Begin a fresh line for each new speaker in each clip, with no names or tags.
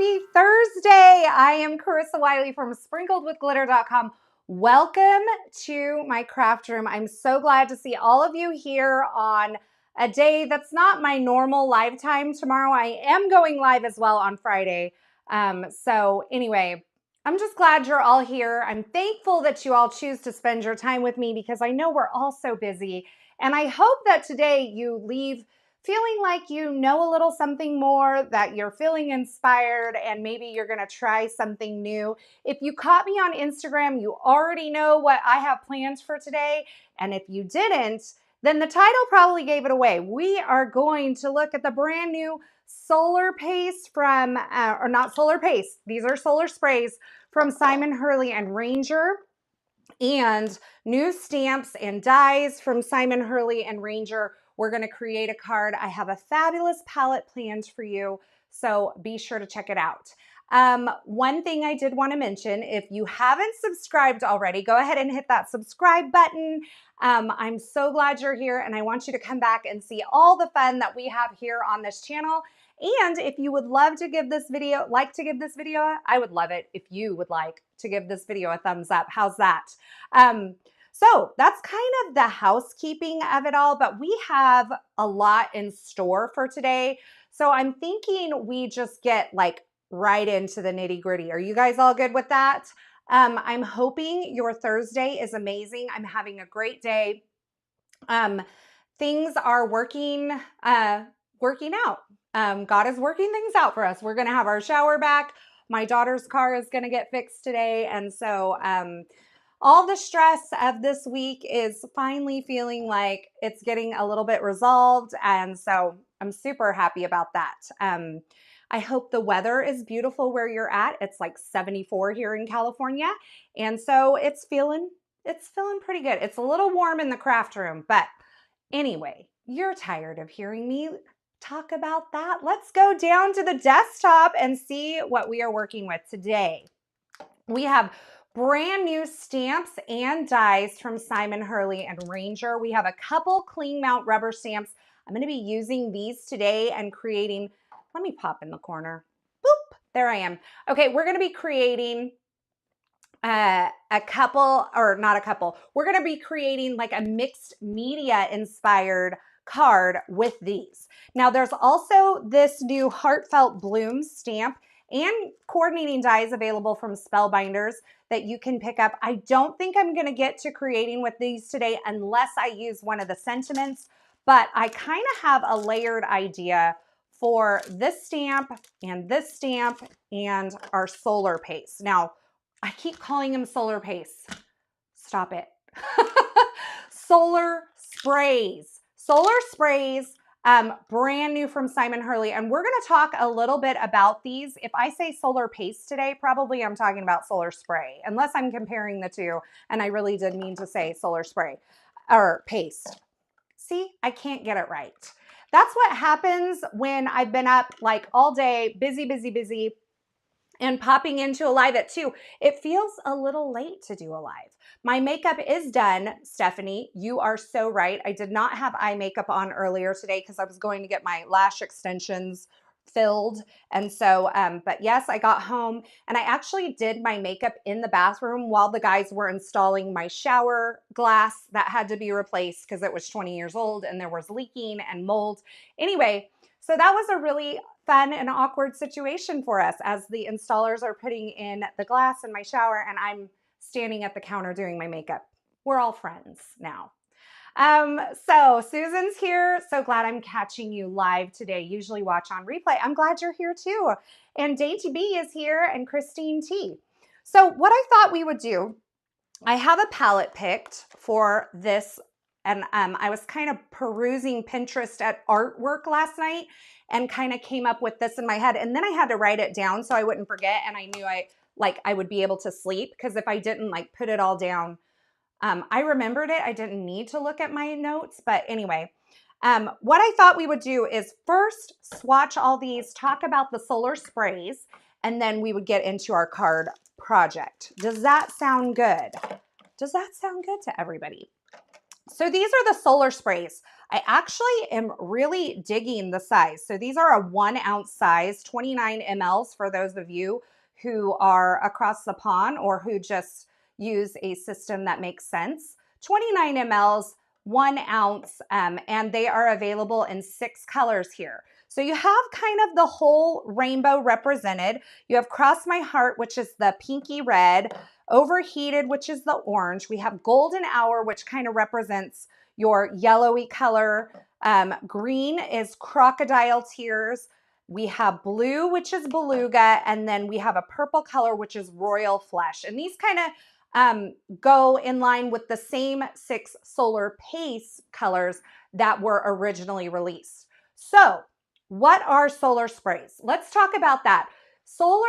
Happy Thursday. I am Carissa Wiley from sprinkledwithglitter.com. Welcome to my craft room. I'm so glad to see all of you here on a day that's not my normal live time. Tomorrow I am going live as well on Friday. So anyway, I'm just glad you're all here. I'm thankful that you all choose to spend your time with me because I know we're all so busy. And I hope that today you leave feeling like you know a little something more, that you're feeling inspired, and maybe you're gonna try something new. If you caught me on Instagram, you already know what I have planned for today. And if you didn't, then the title probably gave it away. We are going to look at the brand new solar paste from, or not solar paste, these are solar sprays from Simon Hurley and Ranger, and new stamps and dies from Simon Hurley and Ranger. We're going to create a card. I have a fabulous palette planned for you, so be sure to check it out. One thing I did want to mention, if you haven't subscribed already, go ahead and hit that subscribe button. I'm so glad you're here, and I want you to come back and see all the fun that we have here on this channel. And if you would love to give this video, I would love it if you would like to give this video a thumbs up. How's that? So that's kind of the housekeeping of it all, but we have a lot in store for today. So I'm thinking we just get like right into the nitty gritty. Are you guys all good with that? I'm hoping your Thursday is amazing. I'm having a great day. Things are working out. God is working things out for us. We're going to have our shower back. My daughter's car is going to get fixed today. And so, all the stress of this week is finally feeling like it's getting a little bit resolved. And so I'm super happy about that. I hope the weather is beautiful where you're at. It's like 74 here in California. And so it's feeling pretty good. It's a little warm in the craft room, but anyway, you're tired of hearing me talk about that. Let's go down to the desktop and see what we are working with today. We have brand new stamps and dies from Simon Hurley and Ranger. We have a couple clean mount rubber stamps. I'm going to be using these today and creating, let me pop in the corner. Boop, there I am. Okay, we're going to be creating we're going to be creating like a mixed media inspired card with these. Now there's also this new Heartfelt Blooms stamp and coordinating dies available from Spellbinders that you can pick up. I don't think I'm going to get to creating with these today unless I use one of the sentiments, but I kind of have a layered idea for this stamp and our solar paste. Now, I keep calling them solar paste. Stop it. Solar sprays. Solar sprays, brand new from Simon Hurley. And we're going to talk a little bit about these. If I say solar paste today, probably I'm talking about solar spray, unless I'm comparing the two. And I really did mean to say solar spray or paste. See, I can't get it right. That's what happens when I've been up like all day, busy, and popping into a live at 2. It feels a little late to do a live. My makeup is done, Stephanie. You are so right. I did not have eye makeup on earlier today because I was going to get my lash extensions filled. And so, but yes, I got home and I actually did my makeup in the bathroom while the guys were installing my shower glass that had to be replaced because it was 20 years old and there was leaking and mold. Anyway, so that was a really fun and awkward situation for us as the installers are putting in the glass in my shower and I'm standing at the counter doing my makeup. We're all friends now. So Susan's here. So glad I'm catching you live today. Usually watch on replay. I'm glad you're here too. And Dainty B is here and Christine T. So what I thought we would do, I have a palette picked for this. And I was kind of perusing Pinterest at artwork last night and kind of came up with this in my head. And then I had to write it down so I wouldn't forget. And I knew I would be able to sleep because if I didn't like put it all down, I remembered it. I didn't need to look at my notes. But anyway, what I thought we would do is first swatch all these, talk about the solar sprays, and then we would get into our card project. Does that sound good? Does that sound good to everybody? So these are the solar sprays. I actually am really digging the size. So these are a 1 ounce size, 29 mLs for those of you who are across the pond or who just use a system that makes sense. 29 mLs, 1 ounce, and they are available in 6 colors here. So you have kind of the whole rainbow represented. You have Cross My Heart, which is the pinky red, Overheated, which is the orange. We have Golden Hour, which kind of represents your yellowy color. Green is Crocodile Tears. We have blue, which is Beluga, and then we have a purple color, which is Royal Flesh. And these kind of go in line with the same 6 Solar Pace colors that were originally released. So what are solar sprays? Let's talk about that. Solar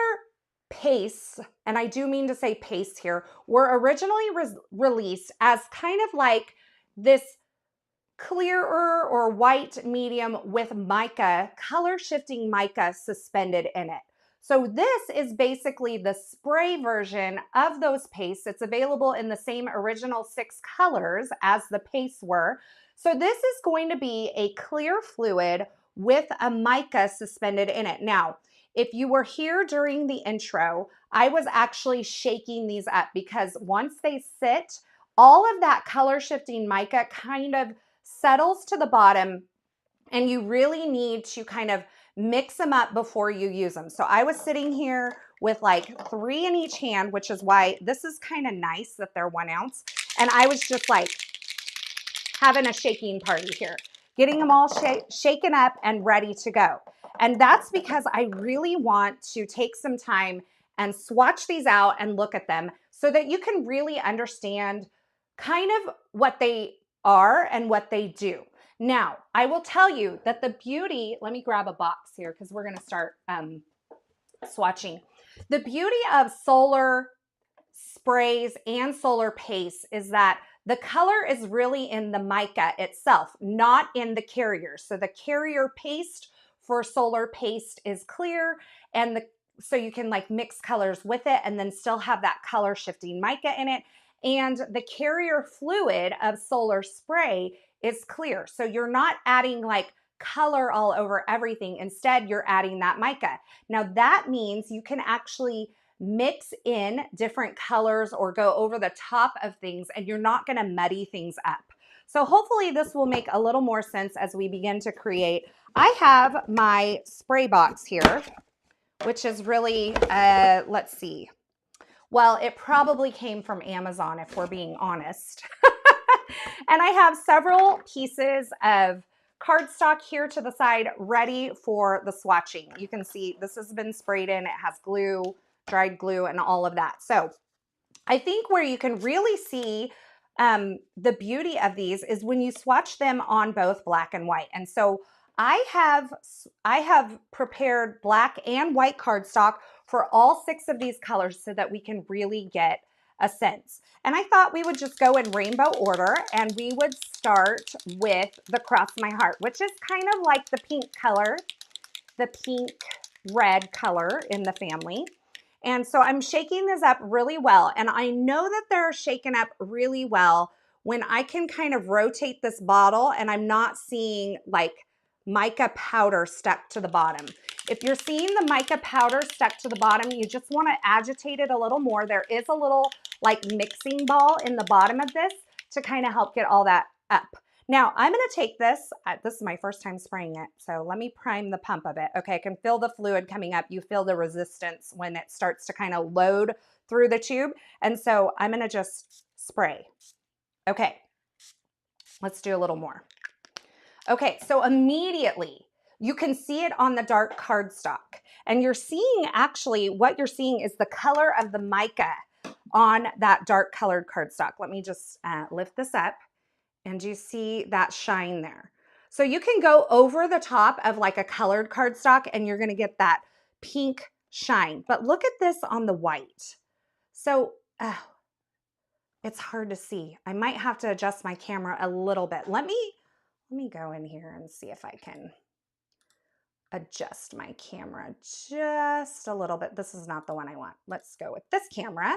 Pace, and I do mean to say paste here, were originally released as kind of like this clearer or white medium with mica, color shifting mica suspended in it. So this is basically the spray version of those pastes. It's available in the same original 6 colors as the pastes were. So this is going to be a clear fluid with a mica suspended in it. Now, if you were here during the intro, I was actually shaking these up because once they sit, all of that color shifting mica kind of settles to the bottom, and you really need to kind of mix them up before you use them. So I was sitting here with like 3 in each hand, which is why this is kind of nice that they're 1 ounce. And I was just like having a shaking party here, getting them all shaken up and ready to go. And that's because I really want to take some time and swatch these out and look at them so that you can really understand kind of what they are and what they do. Now, I will tell you that the beauty, let me grab a box here because we're going to start swatching. The beauty of solar sprays and solar paste is that the color is really in the mica itself, not in the carrier. So the carrier paste for solar paste is clear, and so you can like mix colors with it and then still have that color shifting mica in it. And the carrier fluid of solar spray is clear. So you're not adding like color all over everything. Instead, you're adding that mica. Now that means you can actually mix in different colors or go over the top of things, and you're not going to muddy things up. So hopefully this will make a little more sense as we begin to create. I have my spray box here, which is really, let's see. Well, it probably came from Amazon if we're being honest. And I have several pieces of cardstock here to the side ready for the swatching. You can see this has been sprayed in. It has glue, dried glue, and all of that. So I think where you can really see the beauty of these is when you swatch them on both black and white. And so I have prepared black and white cardstock for all 6 of these colors so that we can really get a sense. And I thought we would just go in rainbow order, and we would start with the Cross My Heart, which is kind of like the pink color, the pink red color in the family. And so I'm shaking this up really well. And I know that they're shaken up really well when I can kind of rotate this bottle and I'm not seeing like mica powder stuck to the bottom. If you're seeing the mica powder stuck to the bottom, you just want to agitate it a little more. There is a little like mixing ball in the bottom of this to kind of help get all that up. Now I'm going to take this. This is my first time spraying it. So let me prime the pump of it. Okay, I can feel the fluid coming up. You feel the resistance when it starts to kind of load through the tube. And so I'm going to just spray. Okay, let's do a little more. Okay, so immediately you can see it on the dark cardstock. And you're seeing actually, what you're seeing is the color of the mica on that dark colored cardstock. Let me just lift this up. And you see that shine there. So you can go over the top of like a colored cardstock and you're going to get that pink shine. But look at this on the white. So it's hard to see. I might have to adjust my camera a little bit. Let me go in here and see if I can adjust my camera just a little bit. This is not the one I want. Let's go with this camera.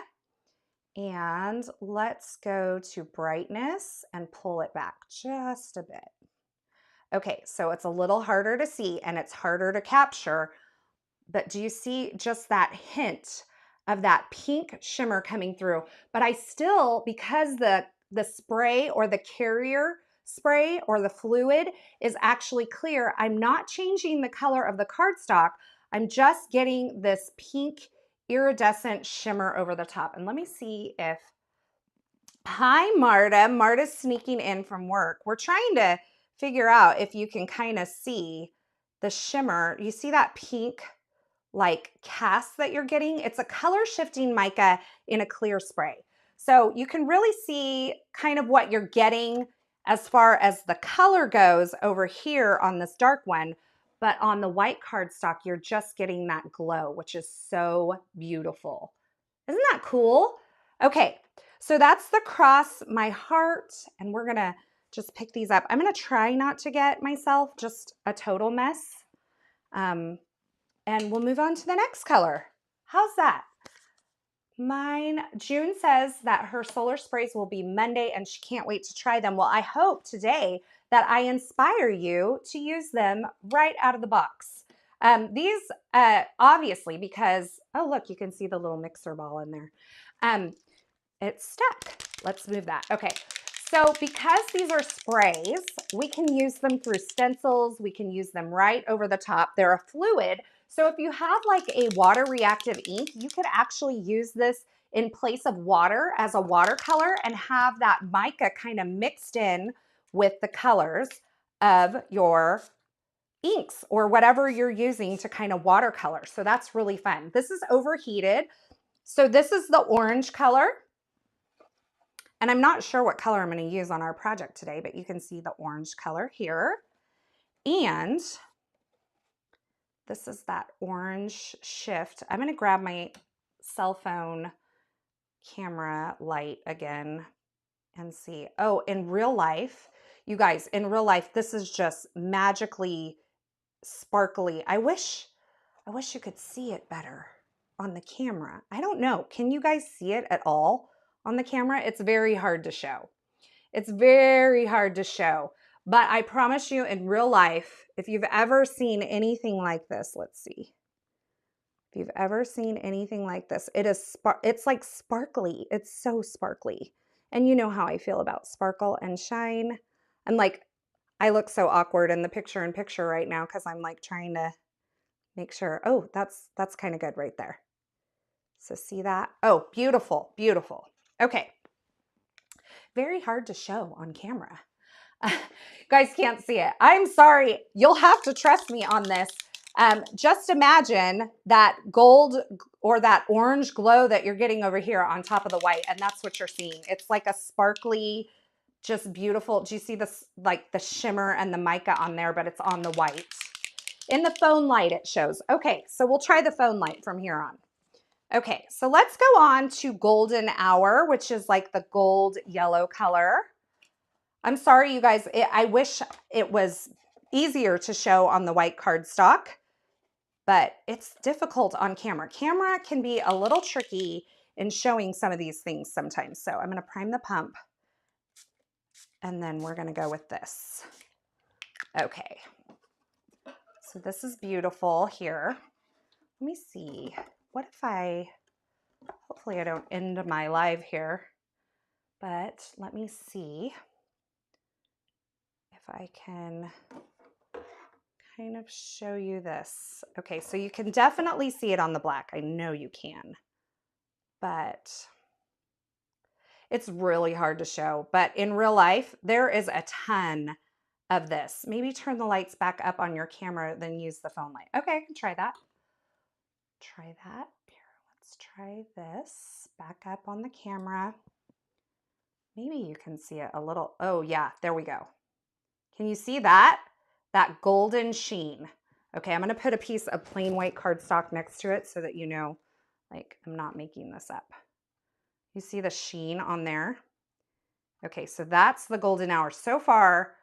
And let's go to brightness and pull it back just a bit. Okay, so it's a little harder to see and it's harder to capture, but do you see just that hint of that pink shimmer coming through? But I still, because the spray or the carrier spray or the fluid is actually clear, I'm not changing the color of the cardstock. I'm just getting this pink iridescent shimmer over the top. And let me see if, hi Marta, Marta's sneaking in from work. We're trying to figure out if you can kind of see the shimmer. You see that pink like cast that you're getting? It's a color shifting mica in a clear spray. So you can really see kind of what you're getting as far as the color goes over here on this dark one, but on the white cardstock, you're just getting that glow, which is so beautiful. Isn't that cool? Okay, so that's the cross my heart, and we're gonna just pick these up. I'm gonna try not to get myself just a total mess. And we'll move on to the next color. How's that? Mine, June says that her solar sprays will be Monday and she can't wait to try them. Well, I hope today that I inspire you to use them right out of the box. These, obviously, because, oh, look, you can see the little mixer ball in there. It's stuck. Let's move that. Okay. So because these are sprays, we can use them through stencils. We can use them right over the top. They're a fluid. So if you have like a water reactive ink, you could actually use this in place of water as a watercolor and have that mica kind of mixed in with the colors of your inks or whatever you're using to kind of watercolor. So that's really fun. This is Overheated. So this is the orange color. And I'm not sure what color I'm going to use on our project today, but you can see the orange color here. And this is that orange shift. I'm going to grab my cell phone camera light again and see. Oh, in real life, you guys, in real life, this is just magically sparkly. I wish you could see it better on the camera. I don't know. Can you guys see it at all on the camera? It's very hard to show. It's very hard to show. But I promise you in real life, if you've ever seen anything like this, let's see. If you've ever seen anything like this, it's like sparkly. It's so sparkly. And you know how I feel about sparkle and shine. And like, I look so awkward in the picture-in-picture right now because I'm like trying to make sure. Oh, that's kind of good right there. So see that? Oh, beautiful, beautiful. Okay. Very hard to show on camera. You guys can't see it. I'm sorry. You'll have to trust me on this. Just imagine that gold or that orange glow that you're getting over here on top of the white, and that's what you're seeing. It's like a sparkly, just beautiful. Do you see this, like the shimmer and the mica on there, but it's on the white. In the phone light it shows. Okay, so we'll try the phone light from here on. Okay, so let's go on to Golden Hour, which is like the gold yellow color. I'm sorry, you guys. I wish it was easier to show on the white cardstock, but it's difficult on camera. Camera can be a little tricky in showing some of these things sometimes. So I'm going to prime the pump, and then we're going to go with this. Okay. So this is beautiful here. Let me see. What if hopefully I don't end my live here, but let me see if I can kind of show you this. Okay, so you can definitely see it on the black. I know you can, but it's really hard to show. But in real life, there is a ton of this. Maybe turn the lights back up on your camera, then use the phone light. Okay, I can try that. Try that. Here, let's try this. Back up on the camera. Maybe you can see it a little. Oh yeah, there we go. Can you see that? That golden sheen. Okay, I'm going to put a piece of plain white cardstock next to it so that you know, like, I'm not making this up. You see the sheen on there? Okay, so that's the Golden Hour. So far,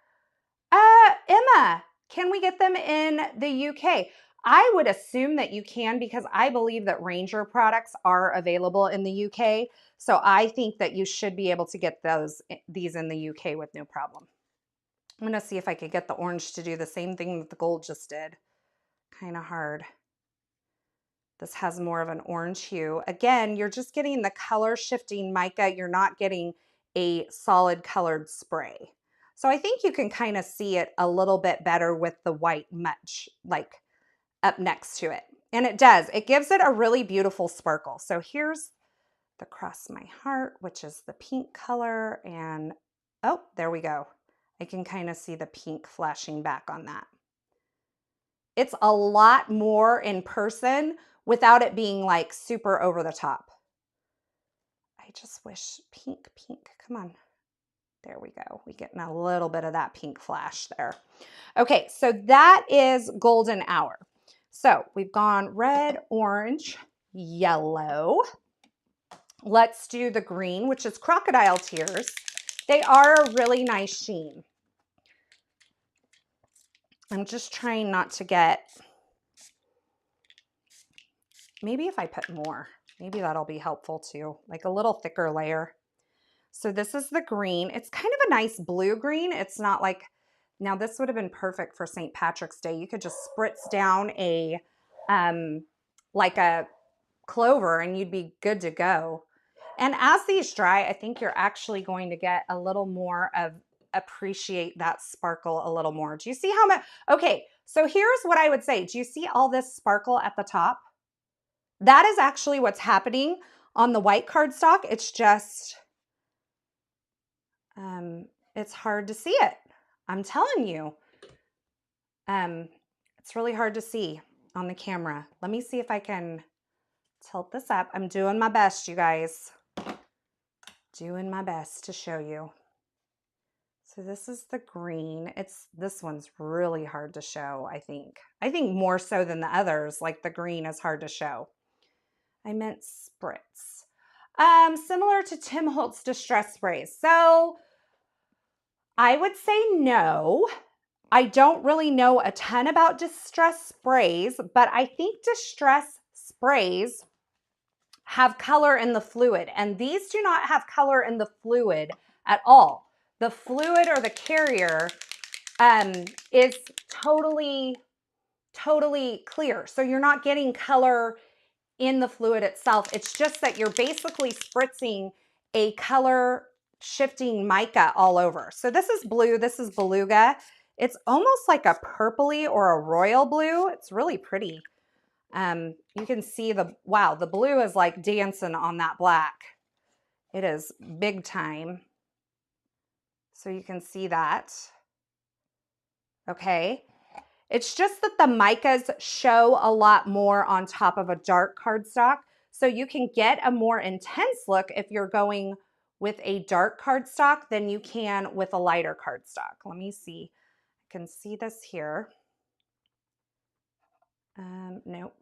Emma, can we get them in the UK? I would assume that you can because I believe that Ranger products are available in the UK. So I think that you should be able to get these in the UK with no problem. I'm going to see if I could get the orange to do the same thing that the gold just did. Kind of hard. This has more of an orange hue. Again, you're just getting the color shifting mica. You're not getting a solid colored spray. So I think you can kind of see it a little bit better with the white much like up next to it. And it does. It gives it a really beautiful sparkle. So here's the Cross My Heart, which is the pink color. And oh, there we go. I can kind of see the pink flashing back on that. It's a lot more in person without it being like super over the top. I just wish pink, come on. There we go. We're getting a little bit of that pink flash there. Okay, so that is Golden Hour. So we've gone red, orange, yellow. Let's do the green, which is Crocodile Tears. They are a really nice sheen. I'm just trying not to get, maybe if I put more, maybe that'll be helpful too, like a little thicker layer. So this is the green. It's kind of a nice blue green. It's not like, now this would have been perfect for St. Patrick's Day. You could just spritz down a, like a clover and you'd be good to go. And as these dry, I think you're actually going to get a little more of, appreciate that sparkle a little more. Do you see how much? Okay, so here's what I would say. Do you see all this sparkle at the top? That is actually what's happening on the white cardstock. It's just, it's hard to see it. I'm telling you. It's really hard to see on the camera. Let me see if I can tilt this up. I'm doing my best, you guys. Doing my best to show you. So this is the green. This one's really hard to show, I think. I think more so than the others, like the green is hard to show. I meant spritz. Similar to Tim Holtz Distress Sprays. So I would say no. I don't really know a ton about distress sprays, but I think distress sprays have color in the fluid, and these do not have color in the fluid at all. The fluid or the carrier is totally clear. So you're not getting color in the fluid itself. It's just that you're basically spritzing a color shifting mica all over. So this is blue, this is beluga. It's almost like a purpley or a royal blue. It's really pretty. You can see wow, the blue is like dancing on that black. It is big time. So you can see that. Okay. It's just that the micas show a lot more on top of a dark cardstock. So you can get a more intense look if you're going with a dark cardstock than you can with a lighter cardstock. Let me see. I can see this here. Nope.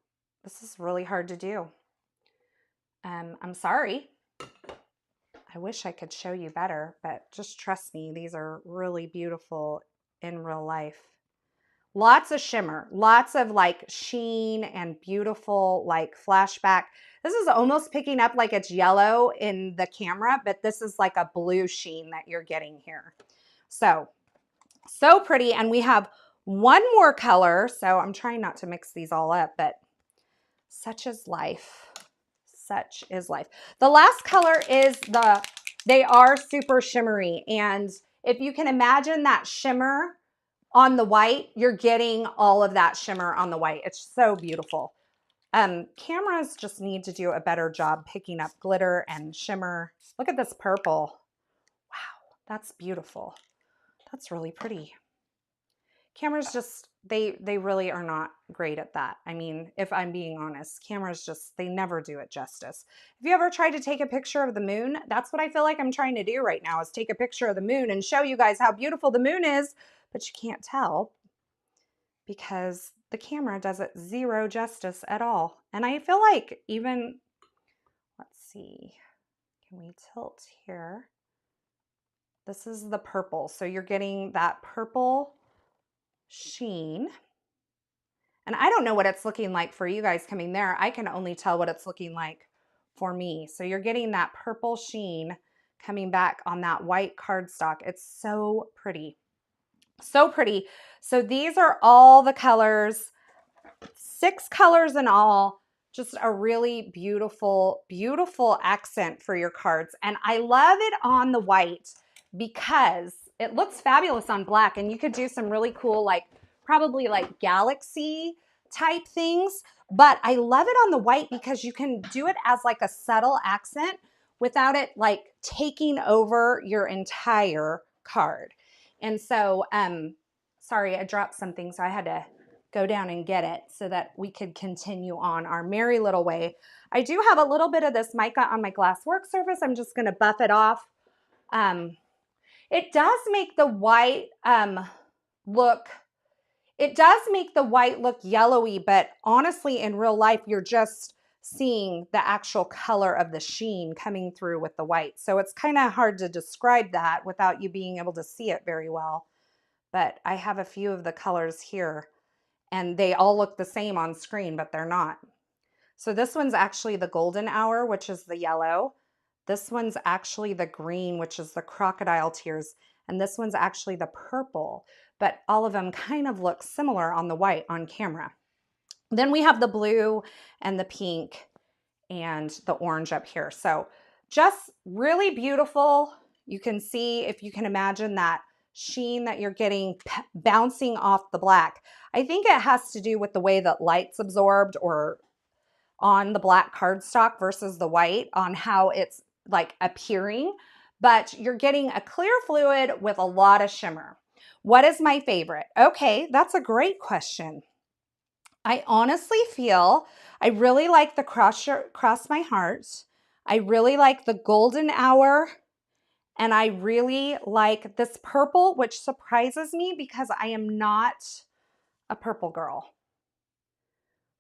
This is really hard to do. I'm sorry. I wish I could show you better, but just trust me, these are really beautiful in real life. Lots of shimmer, lots of like sheen and beautiful like flashback. This is almost picking up like it's yellow in the camera, but this is like a blue sheen that you're getting here. So pretty. And we have one more color. So I'm trying not to mix these all up, but such is life. Such is life. The last color is they are super shimmery. And if you can imagine that shimmer on the white, you're getting all of that shimmer on the white. It's so beautiful. Cameras just need to do a better job picking up glitter and shimmer. Look at this purple. Wow, that's beautiful. That's really pretty. Cameras just, they really are not great at that. I mean, if I'm being honest, cameras just, they never do it justice. Have you ever tried to take a picture of the moon? That's what I feel like I'm trying to do right now, is take a picture of the moon and show you guys how beautiful the moon is, but you can't tell because the camera does it zero justice at all. And I feel like even, let's see, can we tilt here? This is the purple. So you're getting that purple sheen. And I don't know what it's looking like for you guys coming there. I can only tell what it's looking like for me. So you're getting that purple sheen coming back on that white cardstock. It's so pretty. So pretty. So these are all the colors, 6 colors in all. Just a really beautiful, beautiful accent for your cards. And I love it on the white because it looks fabulous on black, and you could do some really cool, like probably like galaxy type things. But I love it on the white because you can do it as like a subtle accent without it like taking over your entire card. And so, sorry, I dropped something, so I had to go down and get it so that we could continue on our merry little way. I do have a little bit of this mica on my glass work surface. I'm just going to buff it off. It does make the white look, it does make the white look yellowy, but honestly, in real life, you're just seeing the actual color of the sheen coming through with the white. So it's kind of hard to describe that without you being able to see it very well. But I have a few of the colors here, and they all look the same on screen, but they're not. So this one's actually the golden hour, which is the yellow. This one's actually the green, which is the crocodile tears. And this one's actually the purple, but all of them kind of look similar on the white on camera. Then we have the blue and the pink and the orange up here. So just really beautiful. You can see, if you can imagine, that sheen that you're getting bouncing off the black. I think it has to do with the way that light's absorbed or on the black cardstock versus the white, on how it's like appearing, but you're getting a clear fluid with a lot of shimmer. What is my favorite? Okay, that's a great question. I honestly feel I really like the Cross My Heart. I really like the Golden Hour. And I really like this purple, which surprises me because I am not a purple girl.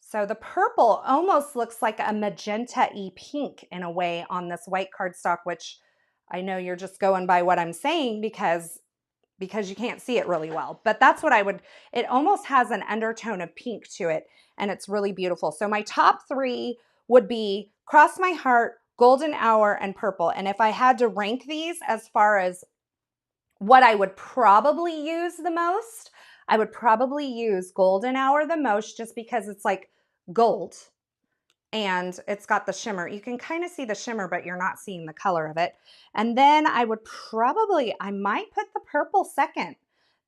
So the purple almost looks like a magenta-y pink in a way on this white cardstock, which I know you're just going by what I'm saying because you can't see it really well. But that's what I would, it almost has an undertone of pink to it, and it's really beautiful. So my top 3 would be Cross My Heart, Golden Hour, and purple. And if I had to rank these as far as what I would probably use the most, I would probably use Golden Hour the most, just because it's like gold and it's got the shimmer. You can kind of see the shimmer, but you're not seeing the color of it. And then I might put the purple second.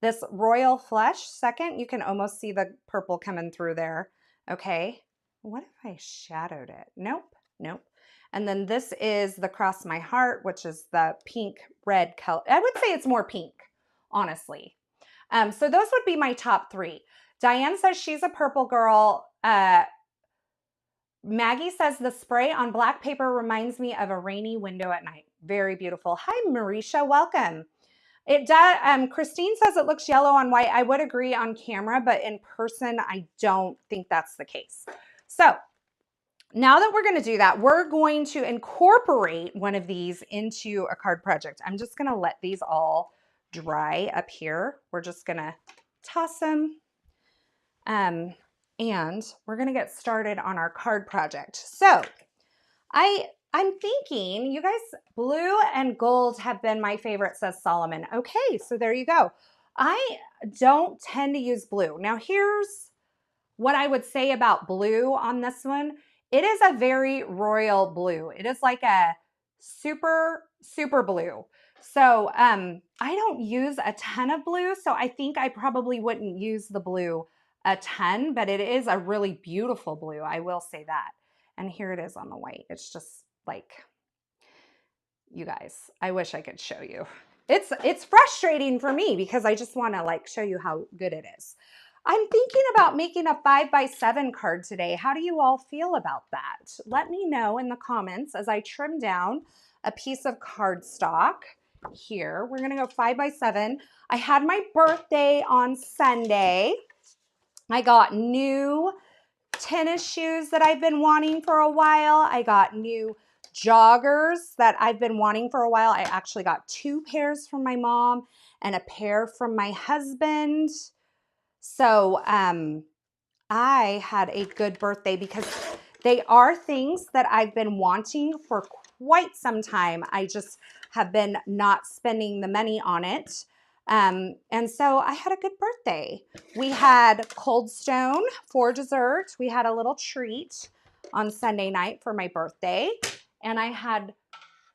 This Royal Flush second. You can almost see the purple coming through there. Okay. What if I shadowed it? Nope. Nope. And then this is the Cross My Heart, which is the pink red color. I would say it's more pink, honestly. So those would be my top 3. Diane says she's a purple girl. Maggie says the spray on black paper reminds me of a rainy window at night. Very beautiful. Hi, Marisha. Welcome. It does. Christine says it looks yellow on white. I would agree on camera, but in person, I don't think that's the case. So now that we're going to do that, we're going to incorporate one of these into a card project. I'm just going to let these all dry up here. We're just going to toss them. And we're going to get started on our card project. So I'm thinking, you guys, blue and gold have been my favorite, says Solomon. Okay, so there you go. I don't tend to use blue. Now here's what I would say about blue on this one. It is a very royal blue. It is like a super, super blue. So I don't use a ton of blue, so I think I probably wouldn't use the blue a ton, but it is a really beautiful blue. I will say that. And here it is on the white. It's just like, you guys, I wish I could show you. It's frustrating for me because I just want to like show you how good it is. I'm thinking about making a 5x7 card today. How do you all feel about that? Let me know in the comments as I trim down a piece of cardstock here. We're gonna go 5x7. I had my birthday on Sunday. I got new tennis shoes that I've been wanting for a while. I got new joggers that I've been wanting for a while. I actually got 2 pairs from my mom and a pair from my husband. So I had a good birthday because they are things that I've been wanting for quite some time. I just have been not spending the money on it. And so I had a good birthday. We had Cold Stone for dessert. We had a little treat on Sunday night for my birthday. And I had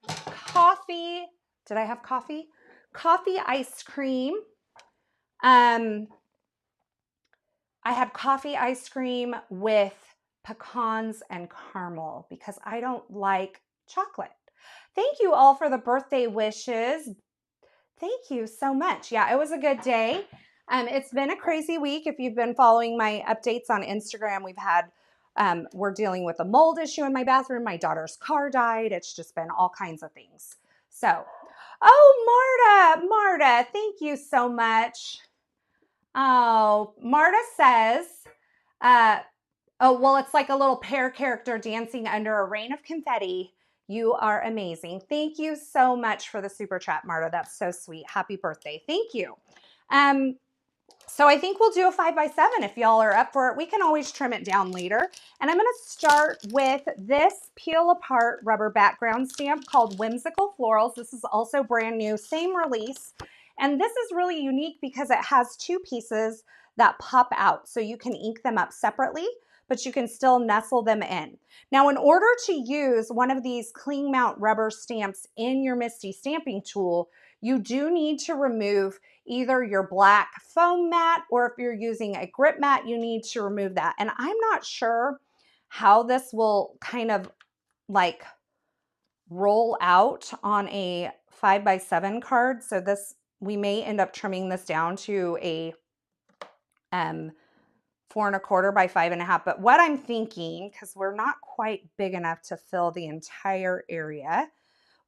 coffee. Did I have coffee? Coffee ice cream. I had coffee ice cream with pecans and caramel because I don't like chocolate. Thank you all for the birthday wishes. Thank you so much. Yeah, it was a good day. It's been a crazy week. If you've been following my updates on Instagram, we're dealing with a mold issue in my bathroom. My daughter's car died. It's just been all kinds of things. So, oh, Marta, thank you so much. Oh, Marta says, oh, well, it's like a little pear character dancing under a rain of confetti. You are amazing. Thank you so much for the super chat, Marta. That's so sweet. Happy birthday. Thank you. So I think we'll do a 5x7 if y'all are up for it. We can always trim it down later. And I'm going to start with this peel apart rubber background stamp called Whimsical Florals. This is also brand new, same release. And this is really unique because it has two pieces that pop out. So you can ink them up separately, but you can still nestle them in. Now, in order to use one of these cling mount rubber stamps in your MISTI stamping tool, you do need to remove either your black foam mat, or if you're using a grip mat, you need to remove that. And I'm not sure how this will kind of like roll out on a 5x7 card. So we may end up trimming this down to a 4 1/4 by 5.5. But what I'm thinking, because we're not quite big enough to fill the entire area,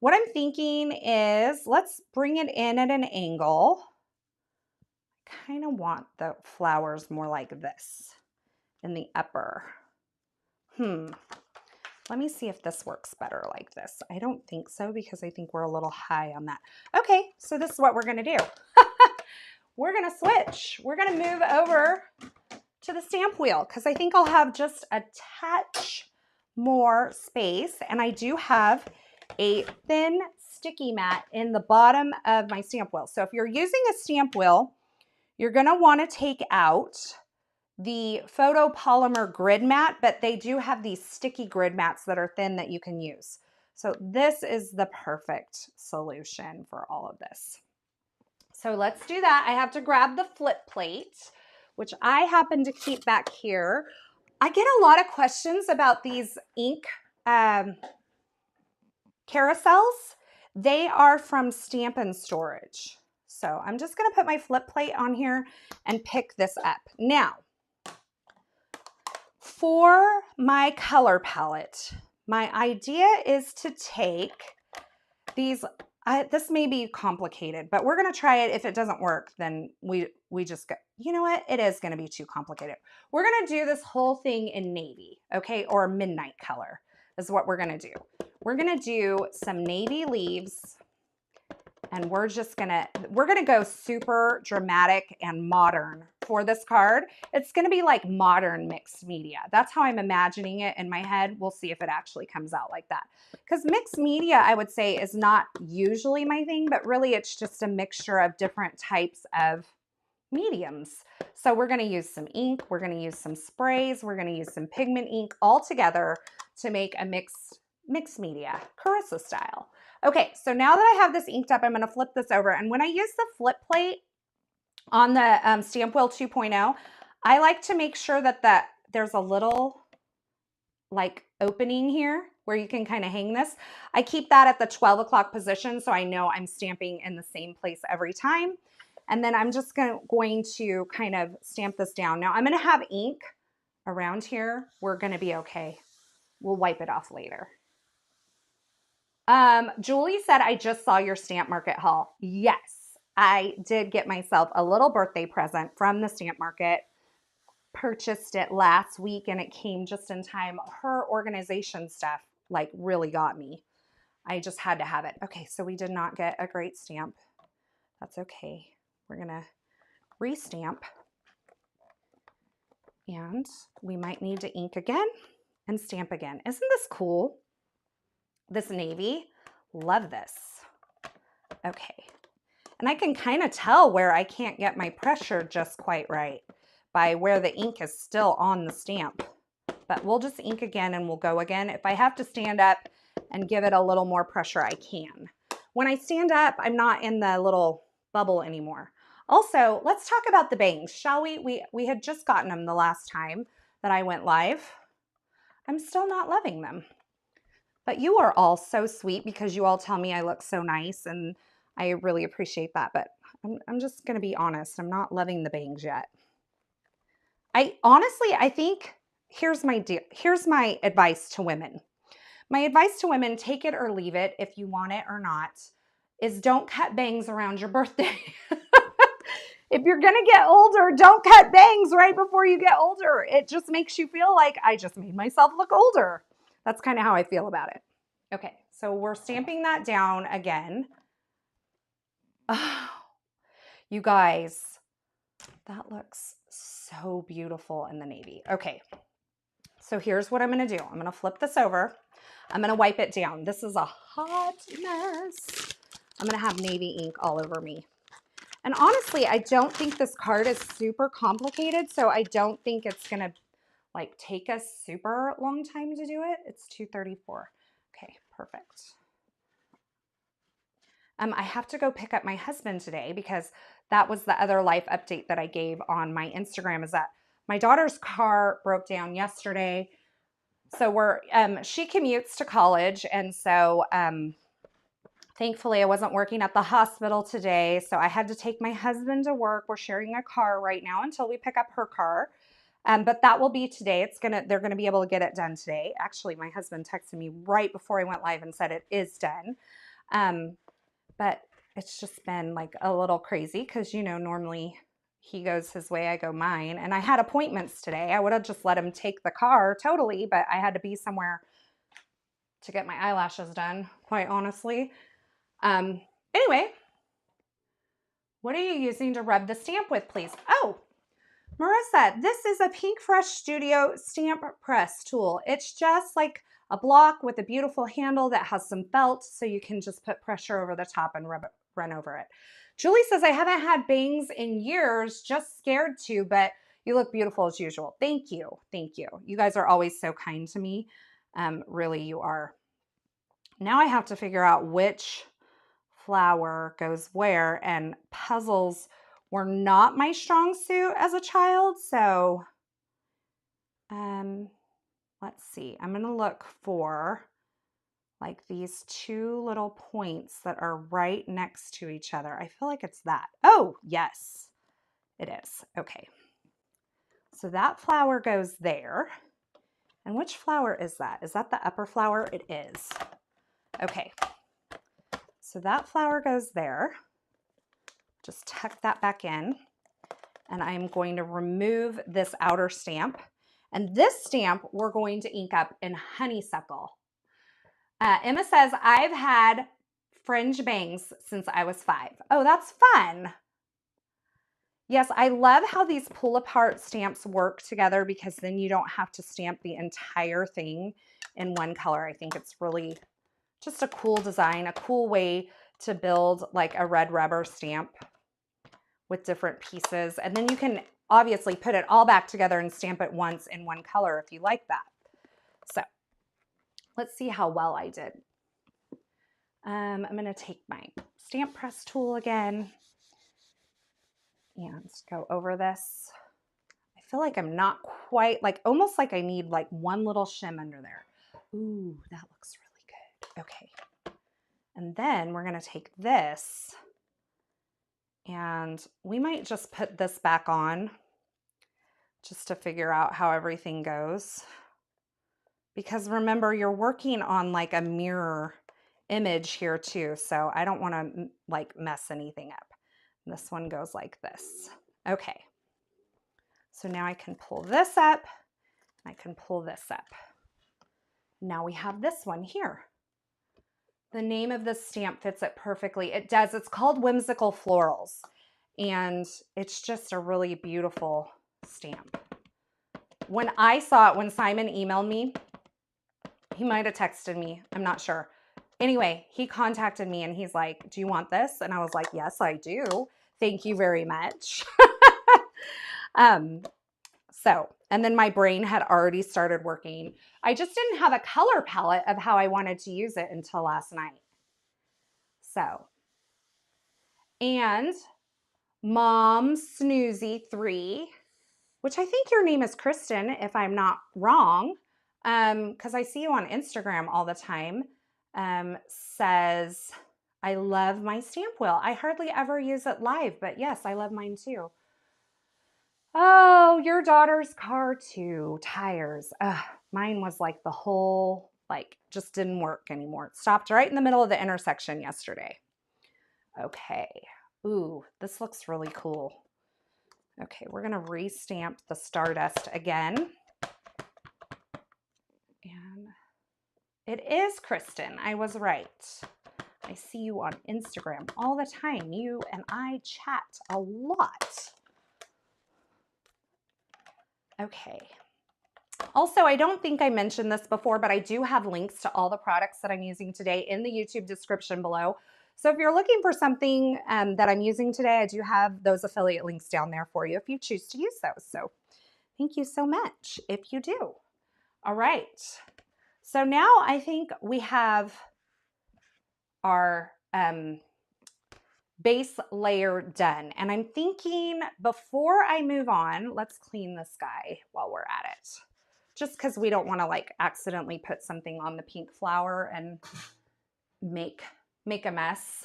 what I'm thinking is let's bring it in at an angle. Kind of want the flowers more like this in the upper. Let me see if this works better like this. I don't think so because I think we're a little high on that. Okay, so this is what we're gonna do. We're gonna switch. We're gonna move over to the stamp wheel because I think I'll have just a touch more space. And I do have a thin sticky mat in the bottom of my stamp wheel. So if you're using a stamp wheel, you're gonna wanna take out the photopolymer grid mat, but they do have these sticky grid mats that are thin that you can use. So this is the perfect solution for all of this. So let's do that. I have to grab the flip plate, which I happen to keep back here. I get a lot of questions about these ink carousels. They are from Stamp and Storage. So I'm just gonna put my flip plate on here and pick this up. Now, for my color palette, my idea is to take these, this may be complicated, but we're gonna try it. If it doesn't work, then we just go, you know what? It is gonna be too complicated. We're gonna do this whole thing in navy, okay? Or midnight color is what we're gonna do. We're gonna do some navy leaves, and we're gonna go super dramatic and modern for this card. It's gonna be like modern mixed media. That's how I'm imagining it in my head. We'll see if it actually comes out like that. Because mixed media, I would say, is not usually my thing, but really it's just a mixture of different types of mediums. So we're gonna use some ink, we're gonna use some sprays, we're gonna use some pigment ink all together to make a mixed media, Carissa style. Okay, so now that I have this inked up, I'm gonna flip this over. And when I use the flip plate on the Stamp Wheel 2.0, I like to make sure that there's a little like opening here where you can kind of hang this. I keep that at the 12 o'clock position so I know I'm stamping in the same place every time. And then I'm just going to kind of stamp this down. Now I'm gonna have ink around here. We're gonna be okay. We'll wipe it off later. Julie said, I just saw your stamp market haul. Yes, I did get myself a little birthday present from the stamp market. Purchased it last week and it came just in time. Her organization stuff like really got me. I just had to have it. Okay, so we did not get a great stamp. That's okay. We're gonna restamp. And we might need to ink again and stamp again. Isn't this cool? This navy, love this. Okay. And I can kind of tell where I can't get my pressure just quite right by where the ink is still on the stamp. But we'll just ink again and we'll go again. If I have to stand up and give it a little more pressure, I can. When I stand up, I'm not in the little bubble anymore. Also, let's talk about the bangs, shall we? We had just gotten them the last time that I went live. I'm still not loving them. But you are all so sweet because you all tell me I look so nice, and I really appreciate that. But I'm just going to be honest. I'm not loving the bangs yet. I think here's my advice to women. My advice to women, take it or leave it if you want it or not, is don't cut bangs around your birthday. If you're going to get older, don't cut bangs right before you get older. It just makes you feel like I just made myself look older. That's kind of how I feel about it. Okay, so we're stamping that down again. Oh, you guys, that looks so beautiful in the navy. Okay, so here's what I'm going to do. I'm going to flip this over. I'm going to wipe it down. This is a hot mess. I'm going to have navy ink all over me. And honestly, I don't think this card is super complicated, so I don't think it's going to like take us super long time to do it. It's 2:34. Okay, perfect. I have to go pick up my husband today because that was the other life update that I gave on my Instagram, is that my daughter's car broke down yesterday. So she commutes to college, and so thankfully I wasn't working at the hospital today, so I had to take my husband to work. We're sharing a car right now until we pick up her car. But that will be today. They're gonna be able to get it done today. Actually, my husband texted me right before I went live and said it is done. But it's just been like a little crazy because, normally he goes his way, I go mine. And I had appointments today. I would have just let him take the car totally, but I had to be somewhere to get my eyelashes done, quite honestly. Anyway, what are you using to rub the stamp with, please? Oh, Marissa, this is a Pink Fresh Studio stamp press tool. It's just like a block with a beautiful handle that has some felt, so you can just put pressure over the top and run over it. Julie says, I haven't had bangs in years, just scared to, but you look beautiful as usual. Thank you. Thank you. You guys are always so kind to me. Really, you are. Now I have to figure out which flower goes where, and puzzles were not my strong suit as a child. So let's see. I'm going to look for like these two little points that are right next to each other. I feel like it's that. Oh, yes, it is. Okay. So that flower goes there. And which flower is that? Is that the upper flower? It is. Okay. So that flower goes there. Just tuck that back in. And I'm going to remove this outer stamp. And this stamp we're going to ink up in Honeysuckle. Emma says, I've had fringe bangs since I was 5. Oh, that's fun. Yes, I love how these pull apart stamps work together because then you don't have to stamp the entire thing in one color. I think it's really just a cool design, a cool way to build like a red rubber stamp with different pieces. And then you can obviously put it all back together and stamp it once in one color if you like that. So let's see how well I did. I'm going to take my stamp press tool again and go over this. I feel like I'm not quite, like almost like I need like one little shim under there. Ooh, that looks really good. Okay. And then we're going to take this and we might just put this back on just to figure out how everything goes. Because remember, you're working on like a mirror image here too, so I don't want to like mess anything up. This one goes like this. Okay. So now I can pull this up. I can pull this up. Now we have this one here. The name of this stamp fits it perfectly. It does. It's called Whimsical Florals. And it's just a really beautiful stamp. when I saw it, when Simon emailed me, he might have texted me. I'm not sure. Anyway, he contacted me and he's like, do you want this? And I was like, yes, I do. Thank you very much. And then my brain had already started working. I just didn't have a color palette of how I wanted to use it until last night. So, and Mom Snoozy 3, which I think your name is Kristen, if I'm not wrong, because I see you on Instagram all the time, says, I love my stamp wheel. I hardly ever use it live, but yes, I love mine too. Oh, your daughter's car too. Tires. Mine was like the whole, like, just didn't work anymore. It stopped right in the middle of the intersection yesterday. Okay. Ooh, this looks really cool. Okay, we're gonna restamp the Stardust again. And it is Kristen. I was right. I see you on Instagram all the time. You and I chat a lot. Okay. Also, I don't think I mentioned this before, but I do have links to all the products that I'm using today in the YouTube description below. So if you're looking for something that I'm using today, I do have those affiliate links down there for you if you choose to use those. So thank you so much if you do. All right. So now I think we have our base layer done. And I'm thinking before I move on, let's clean this guy while we're at it. Just because we don't want to like accidentally put something on the pink flower and make a mess.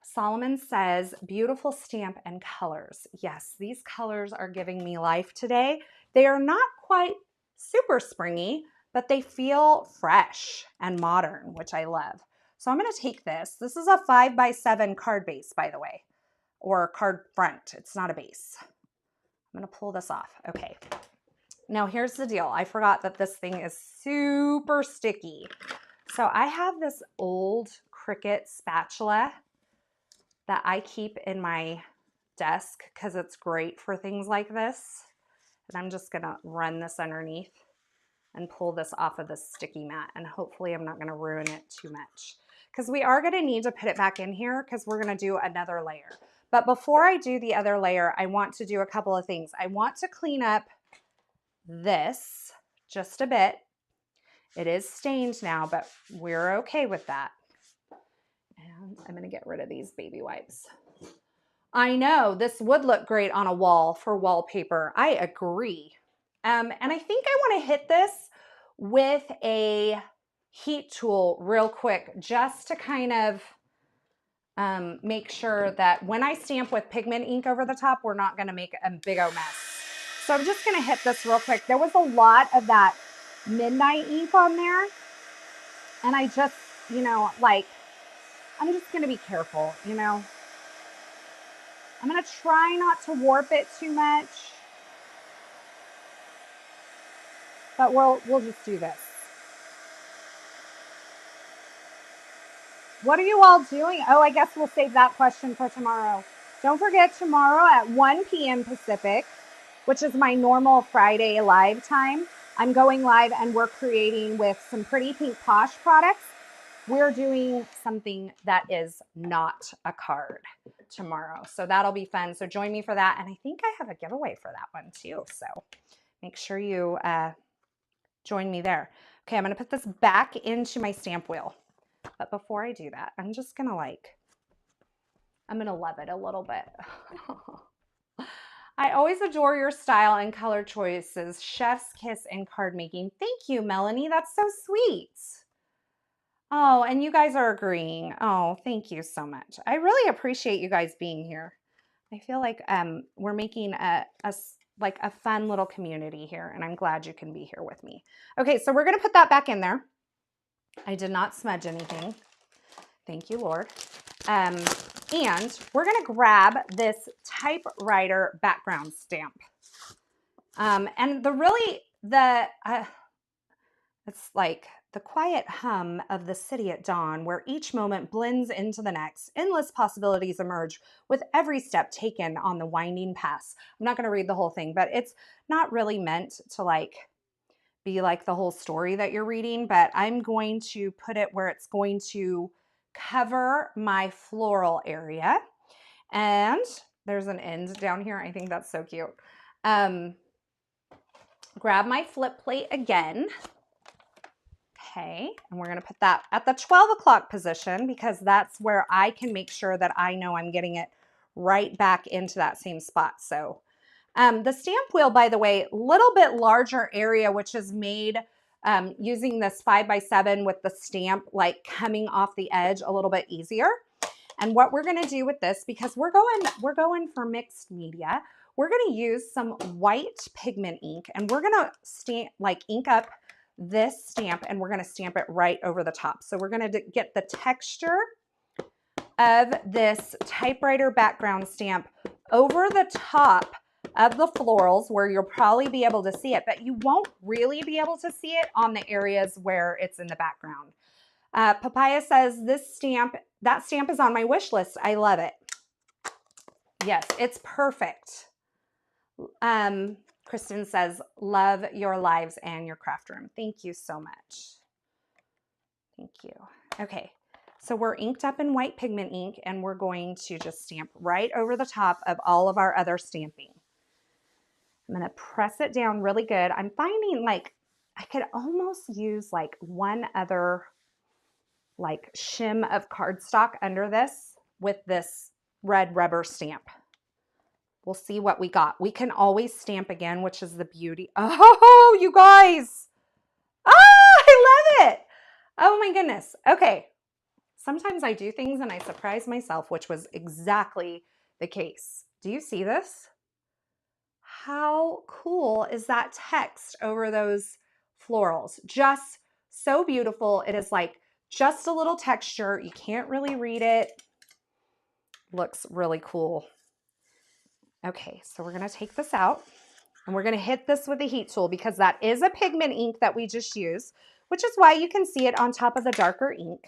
Solomon says, beautiful stamp and colors. Yes, these colors are giving me life today. They are not quite super springy, but they feel fresh and modern, which I love. So I'm going to take this. This is a 5x7 card base, by the way, or card front. It's not a base. I'm going to pull this off. Okay. Now here's the deal. I forgot that this thing is super sticky. So I have this old Cricut spatula that I keep in my desk because it's great for things like this. And I'm just going to run this underneath and pull this off of the sticky mat. And hopefully I'm not going to ruin it too much, because we are going to need to put it back in here because we're going to do another layer. But before I do the other layer, I want to do a couple of things. I want to clean up this just a bit. It is stained now, but we're okay with that. And I'm going to get rid of these baby wipes. I know this would look great on a wall for wallpaper. I agree. And I think I want to hit this with a heat tool real quick, just to kind of make sure that when I stamp with pigment ink over the top, we're not going to make a big old mess. So I'm just going to hit this real quick. There was a lot of that midnight ink on there. And I just, you know, like, I'm just going to be careful, you know. I'm going to try not to warp it too much. But we'll just do this. What are you all doing? Oh, I guess we'll save that question for tomorrow. Don't forget, tomorrow at 1 p.m. Pacific, which is my normal Friday live time, I'm going live and we're creating with some Pretty Pink Posh products. We're doing something that is not a card tomorrow. So that'll be fun. So join me for that. And I think I have a giveaway for that one too. So make sure you join me there. Okay, I'm going to put this back into my stamp wheel. But before I do that, I'm just going to I'm going to love it a little bit. I always adore your style and color choices. Chef's kiss in card making. Thank you, Melanie. That's so sweet. Oh, and you guys are agreeing. Oh, thank you so much. I really appreciate you guys being here. I feel like we're making a fun little community here, and I'm glad you can be here with me. Okay, so we're going to put that back in there. I did not smudge anything. Thank you, Lord. And we're going to grab this Typewriter background stamp. And it's like the quiet hum of the city at dawn, where each moment blends into the next. Endless possibilities emerge with every step taken on the winding paths. I'm not going to read the whole thing, but it's not really meant to like be like the whole story that you're reading, but I'm going to put it where it's going to cover my floral area. And there's an end down here. I think that's so cute. Grab my flip plate again. Okay, and we're going to put that at the 12 o'clock position because that's where I can make sure that I know I'm getting it right back into that same spot. So the stamp wheel, by the way, a little bit larger area, which is made using this 5x7 with the stamp like coming off the edge a little bit easier. And what we're going to do with this, because we're going for mixed media, we're going to use some white pigment ink, and we're going to ink up this stamp, and we're going to stamp it right over the top. So we're going to get the texture of this typewriter background stamp over the top of the florals where you'll probably be able to see it, but you won't really be able to see it on the areas where it's in the background. Papaya says that stamp is on my wish list. I love it. Yes, it's perfect. Kristen says, love your lives and your craft room. Thank you so much. Thank you. Okay, so we're inked up in white pigment ink, and we're going to just stamp right over the top of all of our other stamping. I'm going to press it down really good. I'm finding like I could almost use like one other like shim of cardstock under this with this red rubber stamp. We'll see what we got. We can always stamp again, which is the beauty. Oh, you guys. I love it. Oh my goodness. Okay. Sometimes I do things and I surprise myself, which was exactly the case. Do you see this? How cool is that text over those florals? Just so beautiful. It is like just a little texture. You can't really read it. Looks really cool. Okay, so we're going to take this out, and we're going to hit this with a heat tool because that is a pigment ink that we just used, which is why you can see it on top of the darker ink.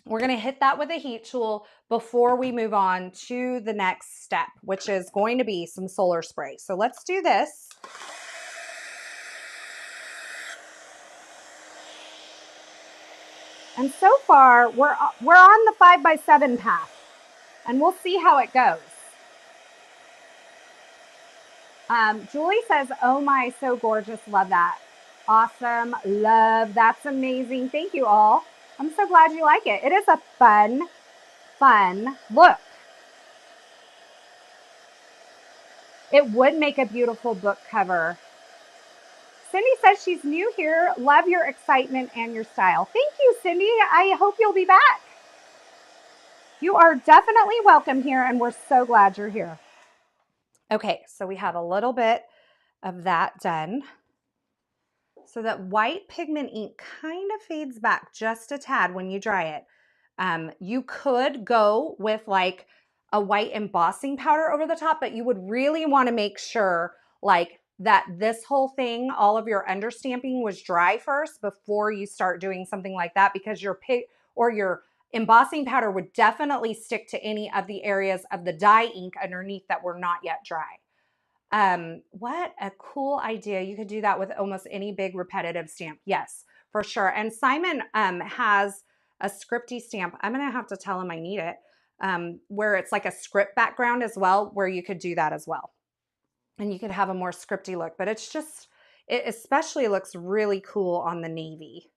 We're going to hit that with a heat tool before we move on to the next step, which is going to be some solar spray. So let's do this. And so far, we're on the 5x7 path, and we'll see how it goes. Julie says, oh my, so gorgeous. Love that. Awesome. Love. That's amazing. Thank you all. I'm so glad you like it. It is a fun look. It would make a beautiful book cover. Cindy says she's new here. Love your excitement and your style. Thank you, Cindy. I hope you'll be back. You are definitely welcome here, and we're so glad you're here. Okay, so we have a little bit of that done. So that white pigment ink kind of fades back just a tad when you dry it. You could go with like a white embossing powder over the top, but you would really want to make sure like that this whole thing, all of your understamping was dry first before you start doing something like that, because your embossing powder would definitely stick to any of the areas of the dye ink underneath that were not yet dry. What a cool idea. You could do that with almost any big repetitive stamp. Yes, for sure. And Simon has a scripty stamp. I'm going to have to tell him I need it, where it's like a script background as well, where you could do that as well. And you could have a more scripty look, but it especially looks really cool on the navy.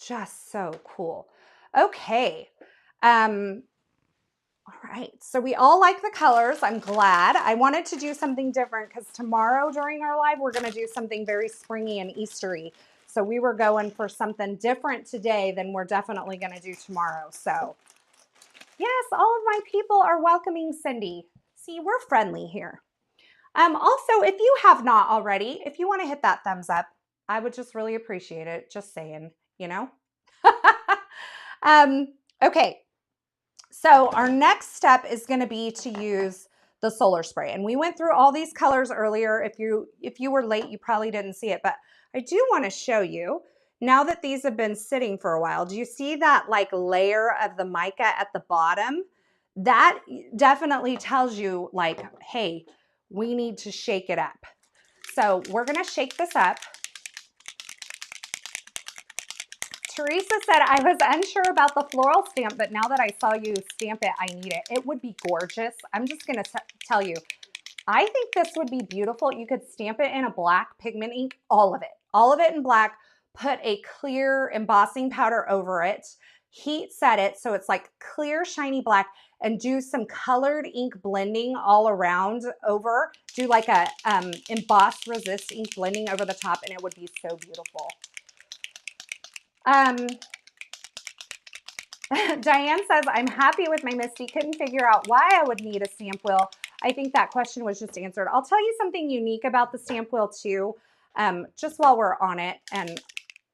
Just so cool. Okay. All right, so we all like the colors. I'm glad. I wanted to do something different because tomorrow during our live, we're going to do something very springy and Eastery. So we were going for something different today than we're definitely going to do tomorrow. So yes, all of my people are welcoming Cindy. See, we're friendly here. Also, if you have not already, if you want to hit that thumbs up, I would just really appreciate it. Just saying, you know. Okay. So our next step is going to be to use the solar spray. And we went through all these colors earlier. If you were late, you probably didn't see it, but I do want to show you. now that these have been sitting for a while, do you see that like layer of the mica at the bottom? That definitely tells you like, hey, we need to shake it up. So we're gonna shake this up. Teresa said, I was unsure about the floral stamp, but now that I saw you stamp it, I need it. It would be gorgeous. I'm just gonna tell you, I think this would be beautiful. You could stamp it in a black pigment ink, all of it in black, put a clear embossing powder over it, heat set it so it's like clear, shiny black, and do some colored ink blending all around over. Do like a emboss resist ink blending over the top, and it would be so beautiful. Diane says, I'm happy with my Misty. Couldn't figure out why I would need a stamp wheel. I think that question was just answered. I'll tell you something unique about the stamp wheel too, just while we're on it. And,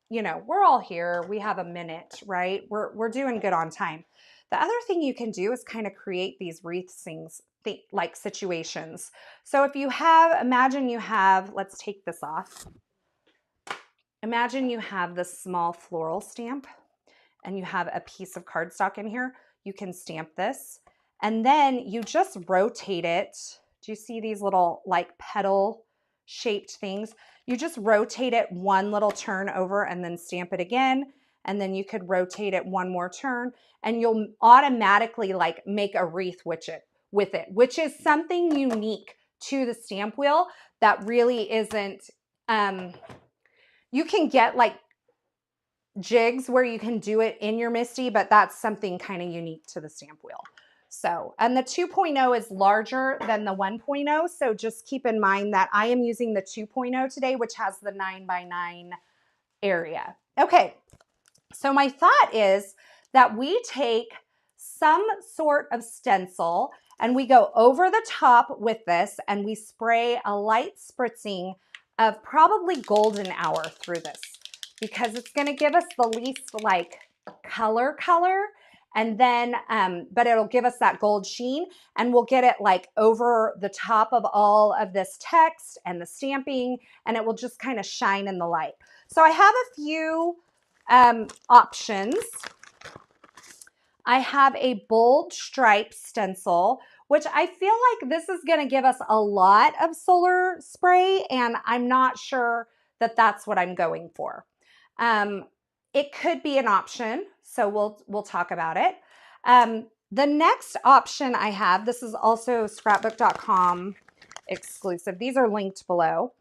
you know, we're all here. We have a minute, right? We're doing good on time. The other thing you can do is kind of create these wreath things, like situations. So if you have, imagine you have, let's take this off. Imagine you have this small floral stamp and you have a piece of cardstock in here. You can stamp this and then you just rotate it. Do you see these little like petal shaped things? You just rotate it one little turn over and then stamp it again. And then you could rotate it one more turn and you'll automatically like make a wreath with it, which is something unique to the stamp wheel that really isn't, you can get like jigs where you can do it in your Misty, but that's something kind of unique to the stamp wheel. So, and the 2.0 is larger than the 1.0. So just keep in mind that I am using the 2.0 today, which has the 9x9 area. Okay. So my thought is that we take some sort of stencil and we go over the top with this and we spray a light spritzing of probably golden hour through this, because it's going to give us the least like color and then but it'll give us that gold sheen and we'll get it like over the top of all of this text and the stamping and it will just kind of shine in the light. So I have a few options. I have a bold stripe stencil, which I feel like this is going to give us a lot of solar spray and I'm not sure that that's what I'm going for. It could be an option, so we'll talk about it. The next option I have, this is also scrapbook.com exclusive. These are linked below,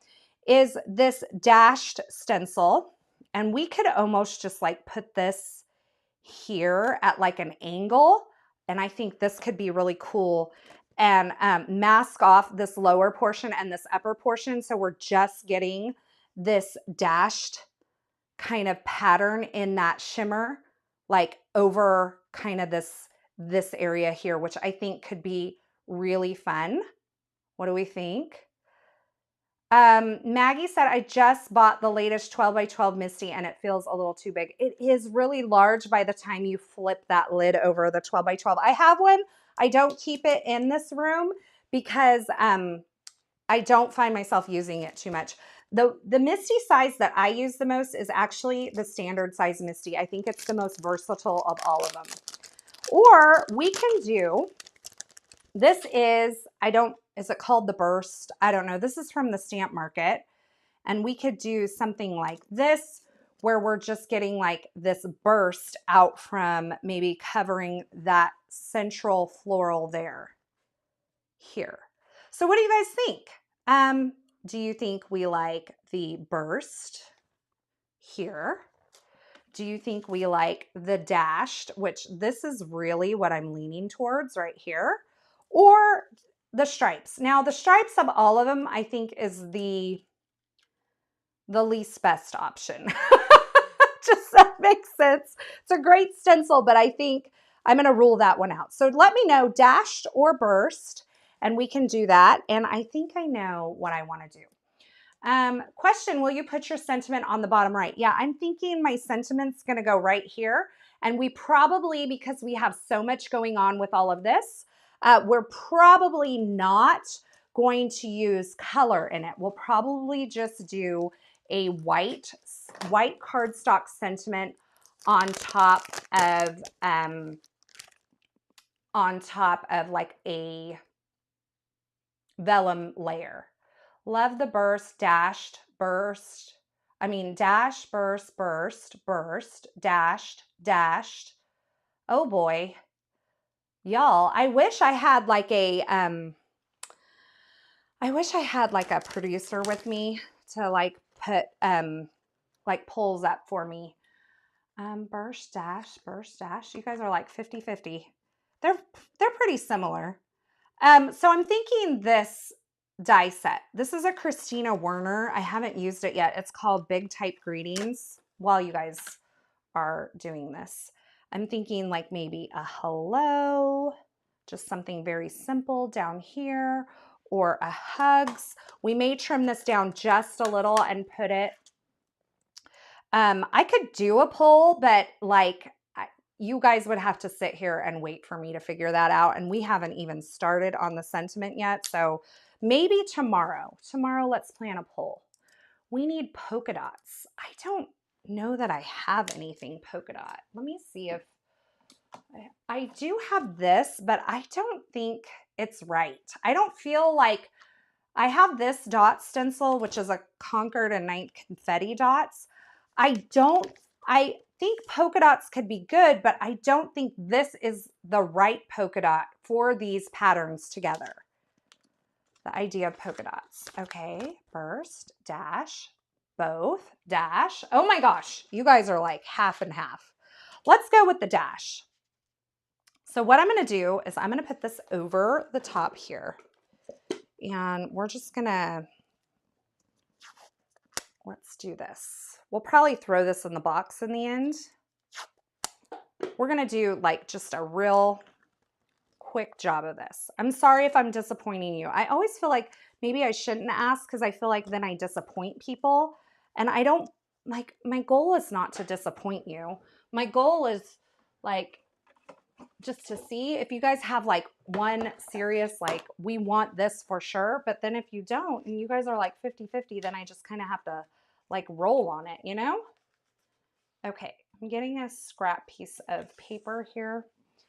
is this dashed stencil. And we could almost just like put this here at like an angle. And I think this could be really cool and mask off this lower portion and this upper portion. So we're just getting this dashed kind of pattern in that shimmer, like over kind of this area here, which I think could be really fun. What do we think? Maggie said, I just bought the latest 12x12 Misty and it feels a little too big. It is really large by the time you flip that lid over the 12x12. I have one. I don't keep it in this room because I don't find myself using it too much. The Misty size that I use the most is actually the standard size Misty. I think it's the most versatile of all of them. Or we can do, this is, is it called the Burst? I don't know. This is from the Stamp Market. And we could do something like this, where we're just getting like this burst out from maybe covering that central floral there, here. So what do you guys think? Do you think we like the burst here? Do you think we like the dashed, which this is really what I'm leaning towards right here, or the stripes? Now the stripes of all of them, I think is the least best option. Just that makes sense. It's a great stencil, but I think I'm going to rule that one out. So let me know, dashed or burst, and we can do that. And I think I know what I want to do. Question, will you put your sentiment on the bottom right? Yeah, I'm thinking my sentiment's going to go right here. And we probably, because we have so much going on with all of this, we're probably not going to use color in it. We'll probably just do a white cardstock sentiment on top of like a vellum layer. Love the burst, dashed, burst. I mean, dash, burst, burst, burst, dashed, dashed. Oh boy. Y'all, I wish I had like a producer with me to like put like pulls up for me. Burst, dash, burst, dash. You guys are like 50-50. They're pretty similar. So I'm thinking this die set. This is a Christina Werner. I haven't used it yet. It's called Big Type Greetings. While you guys are doing this, I'm thinking like maybe a hello, just something very simple down here, or a hugs. We may trim this down just a little and put it. I could do a poll, but like you guys would have to sit here and wait for me to figure that out. And we haven't even started on the sentiment yet. So maybe tomorrow, let's plan a poll. We need polka dots. I don't know that I have anything polka dot. Let me see if I do have this, but I don't think it's right. I don't feel like I have this dot stencil, which is a Concord and Ninth confetti dots. I think polka dots could be good, but I don't think this is the right polka dot for these patterns together. The idea of polka dots. Okay, burst, dash, both, dash. Oh my gosh, you guys are like half and half. Let's go with the dash. So what I'm gonna do is I'm gonna put this over the top here. And we're just gonna, let's do this. We'll probably throw this in the box in the end. We're gonna do like just a real quick job of this. I'm sorry if I'm disappointing you. I always feel like maybe I shouldn't ask because I feel like then I disappoint people. And I don't, like, my goal is not to disappoint you. My goal is like just to see if you guys have like one serious, like, we want this for sure. But then if you don't, and you guys are like 50-50, then I just kind of have to like roll on it, you know? Okay, I'm getting a scrap piece of paper here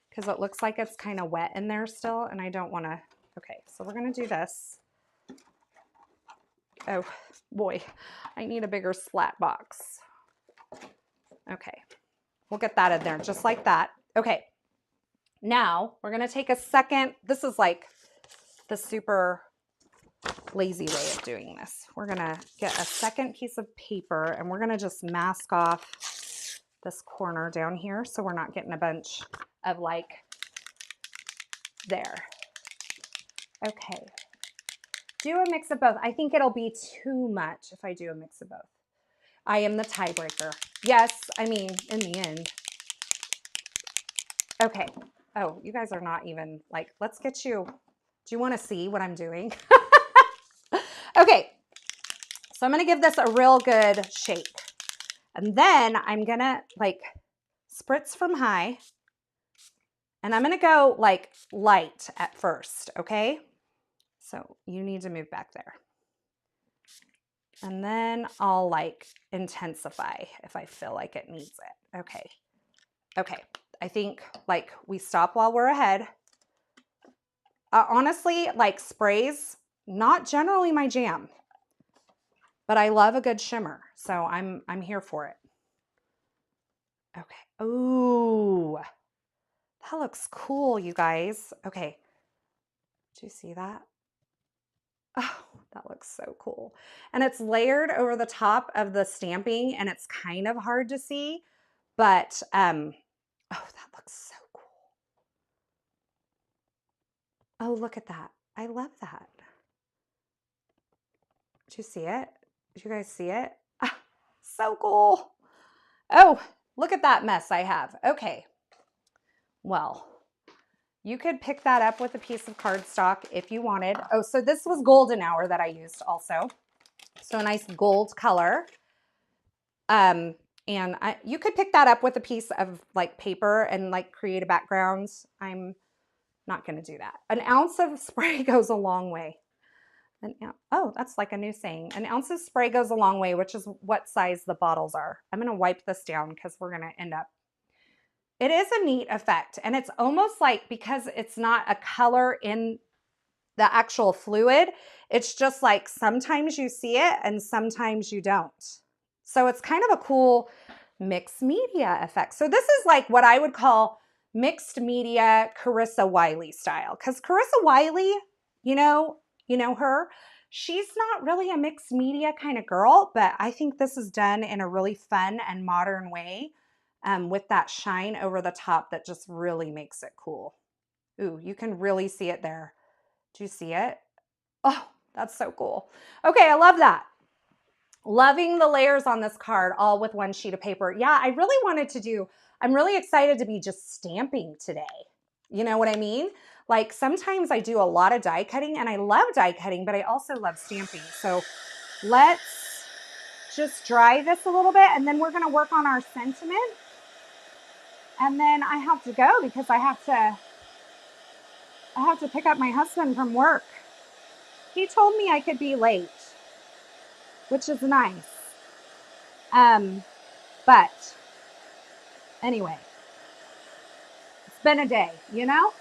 because it looks like it's kind of wet in there still, and I don't want to. Okay, so we're going to do this. Oh boy, I need a bigger splat box. Okay, we'll get that in there just like that. Okay, now we're going to take a second. This is like the super lazy way of doing this. We're going to get a second piece of paper and we're going to just mask off this corner down here so we're not getting a bunch of like there. Okay. Do a mix of both. I think it'll be too much if I do a mix of both. I am the tiebreaker. Yes, I mean, in the end. Okay. Oh, you guys are not even like, let's get you. Do you want to see what I'm doing? Okay. So I'm going to give this a real good shake. And then I'm going to like spritz from high. And I'm going to go like light at first. Okay. So you need to move back there. And then I'll like intensify if I feel like it needs it. Okay. Okay. I think like we stop while we're ahead. Honestly, like sprays, not generally my jam, but I love a good shimmer. So I'm here for it. Okay. Ooh, that looks cool, you guys. Okay. Do you see that? Oh, that looks so cool. And it's layered over the top of the stamping and it's kind of hard to see, but oh, that looks so cool. Oh, look at that. I love that. Did you see it? Did you guys see it? Ah, so cool. Oh, look at that mess I have. Okay. Well, you could pick that up with a piece of cardstock if you wanted. Oh, so this was golden hour that I used also. So a nice gold color. And you could pick that up with a piece of like paper and like create a background. I'm not going to do that. An ounce of spray goes a long way. Oh, that's like a new saying. An ounce of spray goes a long way, which is what size the bottles are. I'm going to wipe this down because we're going to end up. It is a neat effect. And it's almost like, because it's not a color in the actual fluid, it's just like sometimes you see it and sometimes you don't. So it's kind of a cool mixed media effect. So this is like what I would call mixed media Carissa Wiley style. Because Carissa Wiley, you know her, she's not really a mixed media kind of girl, but I think this is done in a really fun and modern way with that shine over the top that just really makes it cool. Ooh, you can really see it there. Do you see it? Oh, that's so cool. Okay, I love that. Loving the layers on this card all with one sheet of paper. Yeah, I really wanted to do, I'm really excited to be just stamping today. You know what I mean? Like sometimes I do a lot of die cutting and I love die cutting, but I also love stamping. So let's just dry this a little bit and then we're going to work on our sentiment. And then I have to go because I have to pick up my husband from work. He told me I could be late, which is nice. But anyway, it's been a day, you know?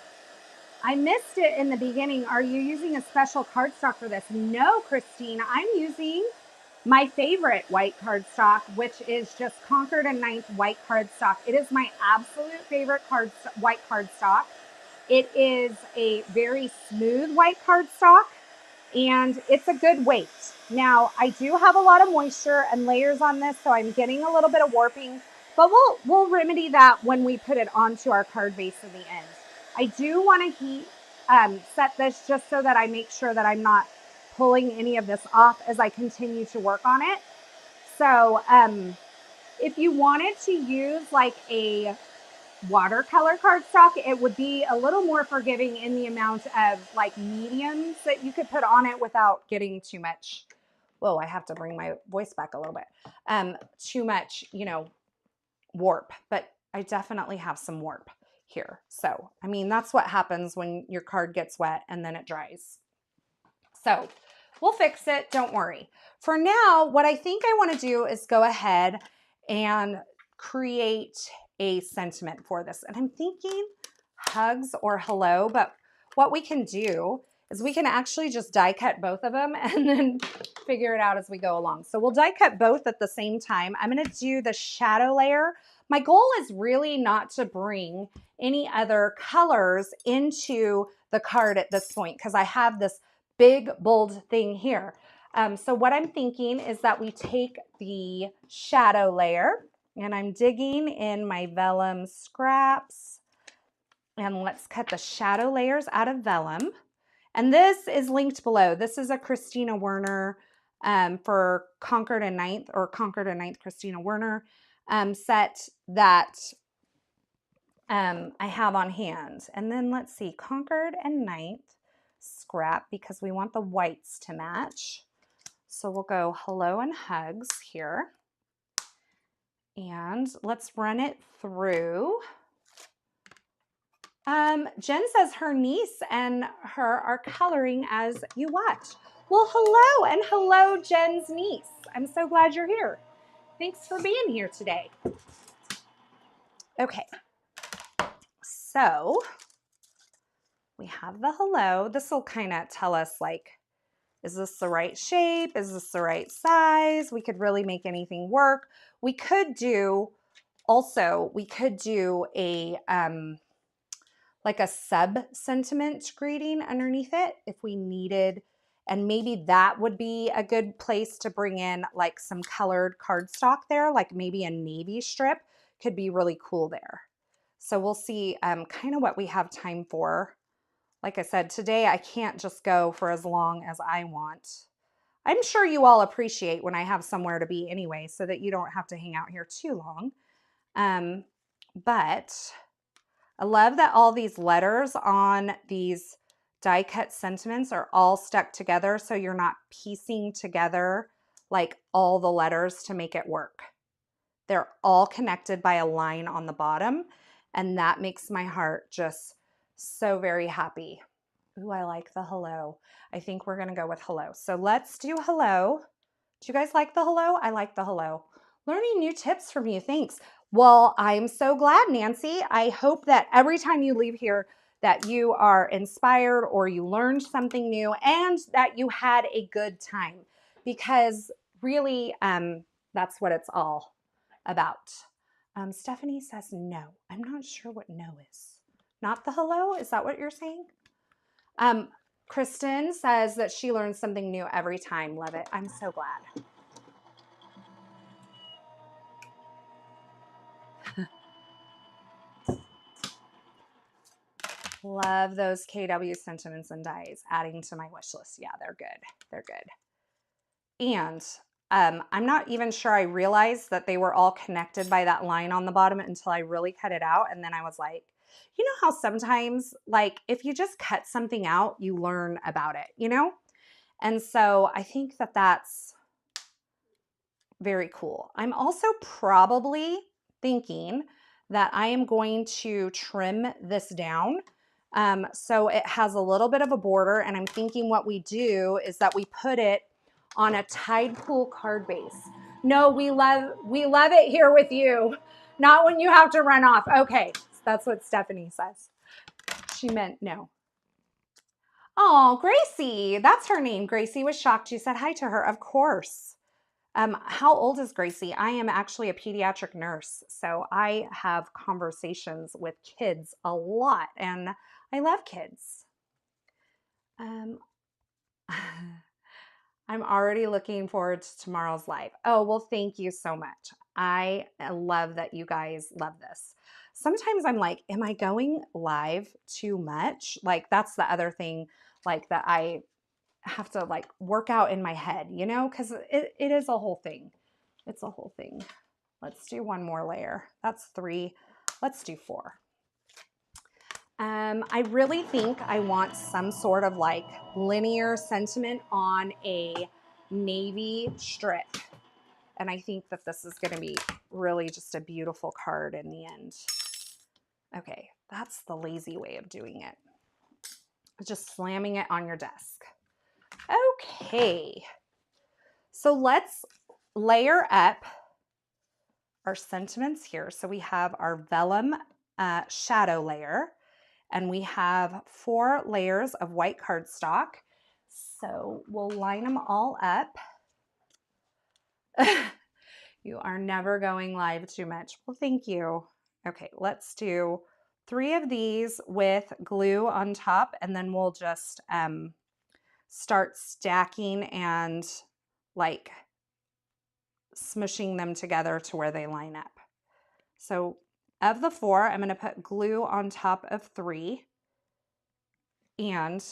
I missed it in the beginning. Are you using a special cardstock for this? No, Christine, I'm using my favorite white cardstock, which is just Concord and Ninth white cardstock. It is my absolute favorite white cardstock. It is a very smooth white cardstock and it's a good weight. Now, I do have a lot of moisture and layers on this, so I'm getting a little bit of warping, but we'll remedy that when we put it onto our card base in the end. I do want to heat set this just so that I make sure that I'm not pulling any of this off as I continue to work on it. So if you wanted to use like a watercolor cardstock, it would be a little more forgiving in the amount of like mediums that you could put on it without getting too much. Whoa, I have to bring my voice back a little bit. Too much, warp, but I definitely have some warp here. So, I mean, that's what happens when your card gets wet and then it dries. So we'll fix it. Don't worry. For now, what I think I want to do is go ahead and create a sentiment for this. And I'm thinking hugs or hello, but what we can do is we can actually just die cut both of them and then figure it out as we go along. So we'll die cut both at the same time. I'm going to do the shadow layer. My goal is really not to bring any other colors into the card at this point because I have this big bold thing here. So what I'm thinking is that we take the shadow layer and I'm digging in my vellum scraps and let's cut the shadow layers out of vellum. And this is linked below. This is a Christina Werner for Concord and Ninth, or Concord and Ninth Christina Werner set that I have on hand. And then let's see, Concord and Ninth scrap because we want the whites to match. So we'll go hello and hugs here. And let's run it through. Jen says her niece and her are coloring as you watch. Well, hello, and hello, Jen's niece. I'm so glad you're here. Thanks for being here today. Okay, so we have the hello. This will kind of tell us like, is this the right shape? Is this the right size? We could really make anything work. We could do a like a sub sentiment greeting underneath it if we needed, and maybe that would be a good place to bring in like some colored cardstock there, like maybe a navy strip could be really cool there. So we'll see kind of what we have time for. Like I said, today I can't just go for as long as I want. I'm sure you all appreciate when I have somewhere to be anyway, so that you don't have to hang out here too long. But I love that all these letters on these die cut sentiments are all stuck together, so you're not piecing together like all the letters to make it work. They're all connected by a line on the bottom, and that makes my heart just so very happy. Ooh, I like the hello. I think we're going to go with hello. So let's do hello. Do you guys like the hello? I like the hello. Learning new tips from you. Thanks. Well, I'm so glad, Nancy. I hope that every time you leave here that you are inspired or you learned something new and that you had a good time, because really that's what it's all about. Stephanie says no. I'm not sure what no is. Not the hello? Is that what you're saying? Kristen says that she learns something new every time. Love it. I'm so glad. Love those KW sentiments and dies, adding to my wish list. Yeah, they're good. They're good. And I'm not even sure I realized that they were all connected by that line on the bottom until I really cut it out. And then I was like, you know how sometimes, like, if you just cut something out, you learn about it, you know? And so I think that that's very cool. I'm also probably thinking that I am going to trim this down. So it has a little bit of a border, and I'm thinking what we do is that we put it on a Tide Pool card base. No, we love it here with you. Not when you have to run off. Okay, that's what Stephanie says. She meant no. Oh, Gracie, that's her name. Gracie was shocked you said hi to her. Of course. How old is Gracie? I am actually a pediatric nurse, so I have conversations with kids a lot, and I love kids. I'm already looking forward to tomorrow's live. Oh, well, thank you so much. I love that you guys love this. Sometimes I'm like, am I going live too much? Like, that's the other thing, like, that I have to like work out in my head, you know, because it is a whole thing. It's a whole thing. Let's do one more layer. That's 3. Let's do 4. I really think I want some sort of like linear sentiment on a navy strip. And I think that this is going to be really just a beautiful card in the end. Okay, that's the lazy way of doing it. Just slamming it on your desk. Okay, so let's layer up our sentiments here. So we have our vellum shadow layer, and we have 4 layers of white cardstock. So we'll line them all up. You are never going live too much. Well, thank you. Okay, let's do 3 of these with glue on top, and then we'll just start stacking and like smushing them together to where they line up. So of the 4, I'm going to put glue on top of 3. And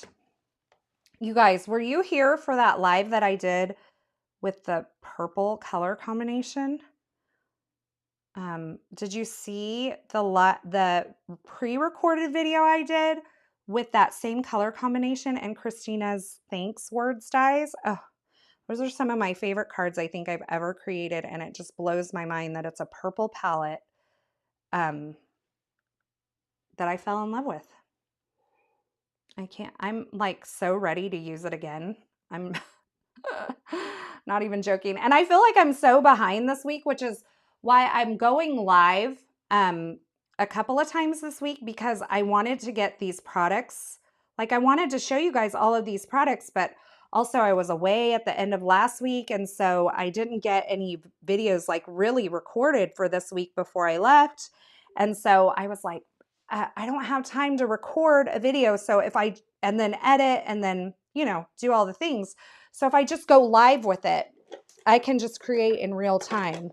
you guys, were you here for that live that I did with the purple color combination? Did you see the pre-recorded video I did with that same color combination and Christina's thanks words dies? Oh, those are some of my favorite cards I think I've ever created, and it just blows my mind that it's a purple palette that I fell in love with. I'm like so ready to use it again. I'm not even joking. And I feel like I'm so behind this week, which is why I'm going live a couple of times this week, because I wanted to get these products. Like, I wanted to show you guys all of these products, but also I was away at the end of last week, and so I didn't get any videos like really recorded for this week before I left. And so I was like, I don't have time to record a video. So and then edit and then, you know, do all the things. So if I just go live with it, I can just create in real time.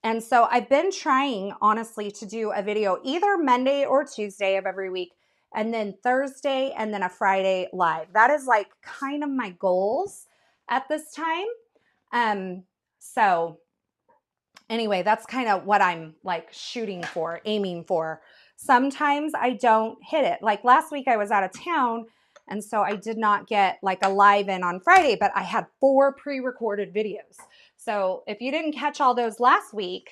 And so I've been trying, honestly, to do a video either Monday or Tuesday of every week, and then Thursday, and then a Friday live. That is like kind of my goals at this time. So anyway, that's kind of what I'm like shooting for, aiming for. Sometimes I don't hit it. Like last week I was out of town, and so I did not get like a live in on Friday, but I had 4 pre-recorded videos. So if you didn't catch all those last week,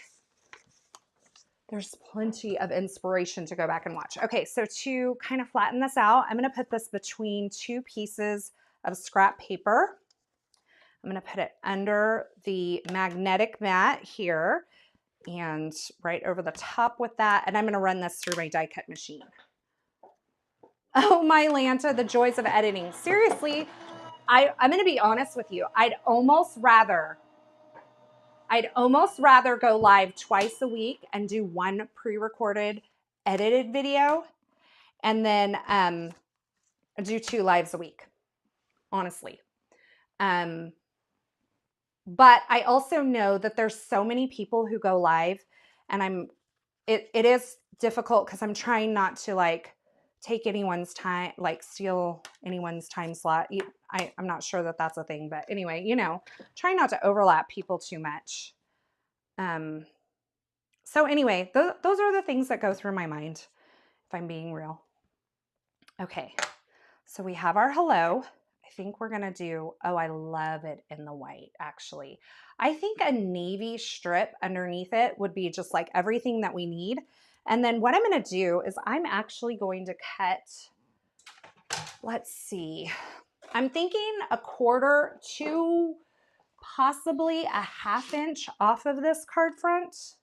there's plenty of inspiration to go back and watch. Okay, so to kind of flatten this out, I'm gonna put this between two pieces of scrap paper. I'm gonna put it under the magnetic mat here and right over the top with that. And I'm gonna run this through my die cut machine. Oh my Lanta, the joys of editing. Seriously, I'm gonna be honest with you. I'd almost rather go live twice a week and do one pre-recorded edited video and then do 2 lives a week, honestly. But I also know that there's so many people who go live, and it is difficult because I'm trying not to like take anyone's time, like steal anyone's time slot. I'm not sure that that's a thing, but anyway, you know, trying not to overlap people too much. So anyway, those are the things that go through my mind, if I'm being real. Okay, so we have our hello. I think we're gonna do, oh, I love it in the white, actually. I think a navy strip underneath it would be just like everything that we need. And then what I'm gonna do is I'm actually going to cut, let's see, I'm thinking 1/4 to possibly 1/2 inch off of this card front.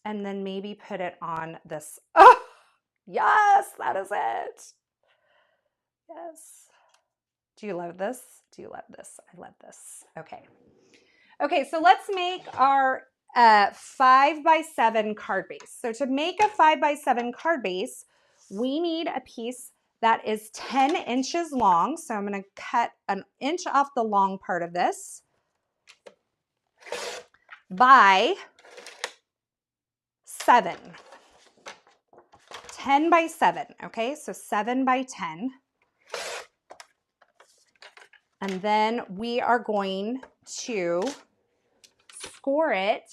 And then maybe put it on this. Oh, yes, that is it. Yes. Do you love this? Do you love this? I love this. Okay. Okay, so let's make our 5x7 card base. So to make a 5x7 card base, we need a piece that is 10 inches long. So I'm going to cut 1 inch off the long part of this by 7. 10 by 7, okay? So 7 by 10. And then we are going to score it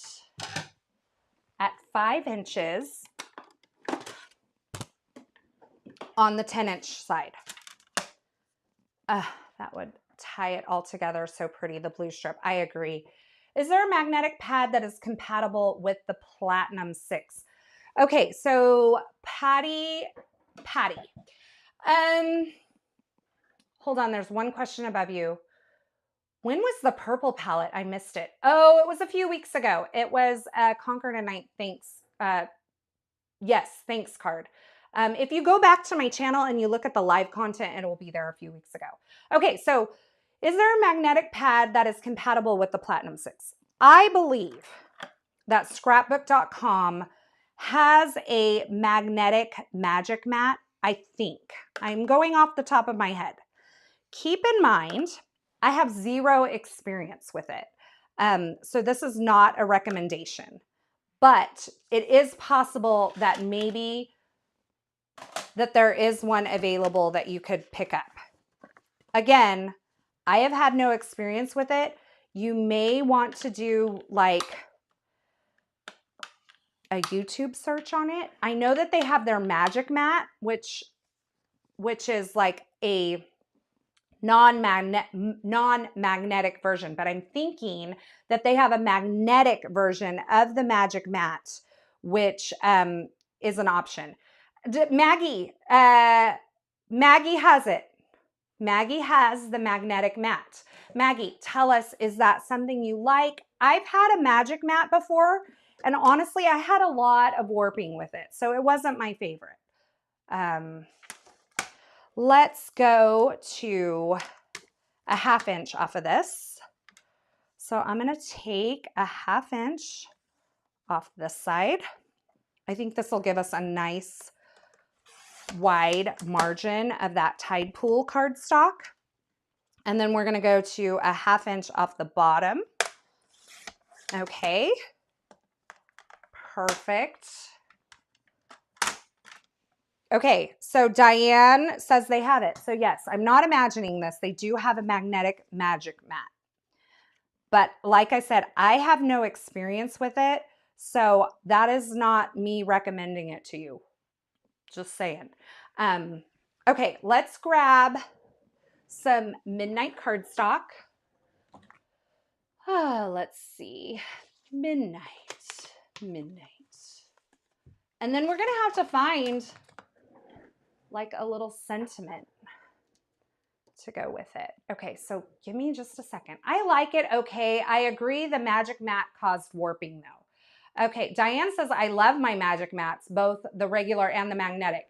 at 5 inches on the 10-inch side. That would tie it all together so pretty, the blue strip. I agree. Is there a magnetic pad that is compatible with the Platinum 6? Okay, so Patty. Hold on, there's one question above you. When was the purple palette? I missed it. Oh, it was a few weeks ago. It was Conquer Tonight. Thanks. Yes, thanks card. If you go back to my channel and you look at the live content, it will be there a few weeks ago. Okay, so is there a magnetic pad that is compatible with the Platinum 6? I believe that scrapbook.com has a magnetic magic mat, I think. I'm going off the top of my head. Keep in mind, I have 0 experience with it. So this is not a recommendation, but it is possible that maybe that there is one available that you could pick up. Again, I have had no experience with it. You may want to do like a YouTube search on it. I know that they have their magic mat, which is like a non-magnetic version, but I'm thinking that they have a magnetic version of the magic mat, which is an option. Maggie has it. Maggie has the magnetic mat. Maggie, tell us, is that something you like? I've had a magic mat before, and honestly, I had a lot of warping with it, so it wasn't my favorite. Let's go to 1/2 inch off of this. So I'm going to take 1/2 inch off this side. I think this will give us a nice wide margin of that Tide Pool cardstock. And then we're going to go to 1/2 inch off the bottom. Okay. Perfect. Okay, so Diane says they have it. So yes, I'm not imagining this. They do have a magnetic magic mat. But like I said, I have no experience with it. So that is not me recommending it to you. Just saying. Okay, let's grab some Midnight cardstock. Let's see. Midnight. And then we're going to have to find like a little sentiment to go with it. Okay, so give me just a second. I like it. Okay, I agree the magic mat caused warping though. Okay, Diane says, I love my magic mats, both the regular and the magnetic.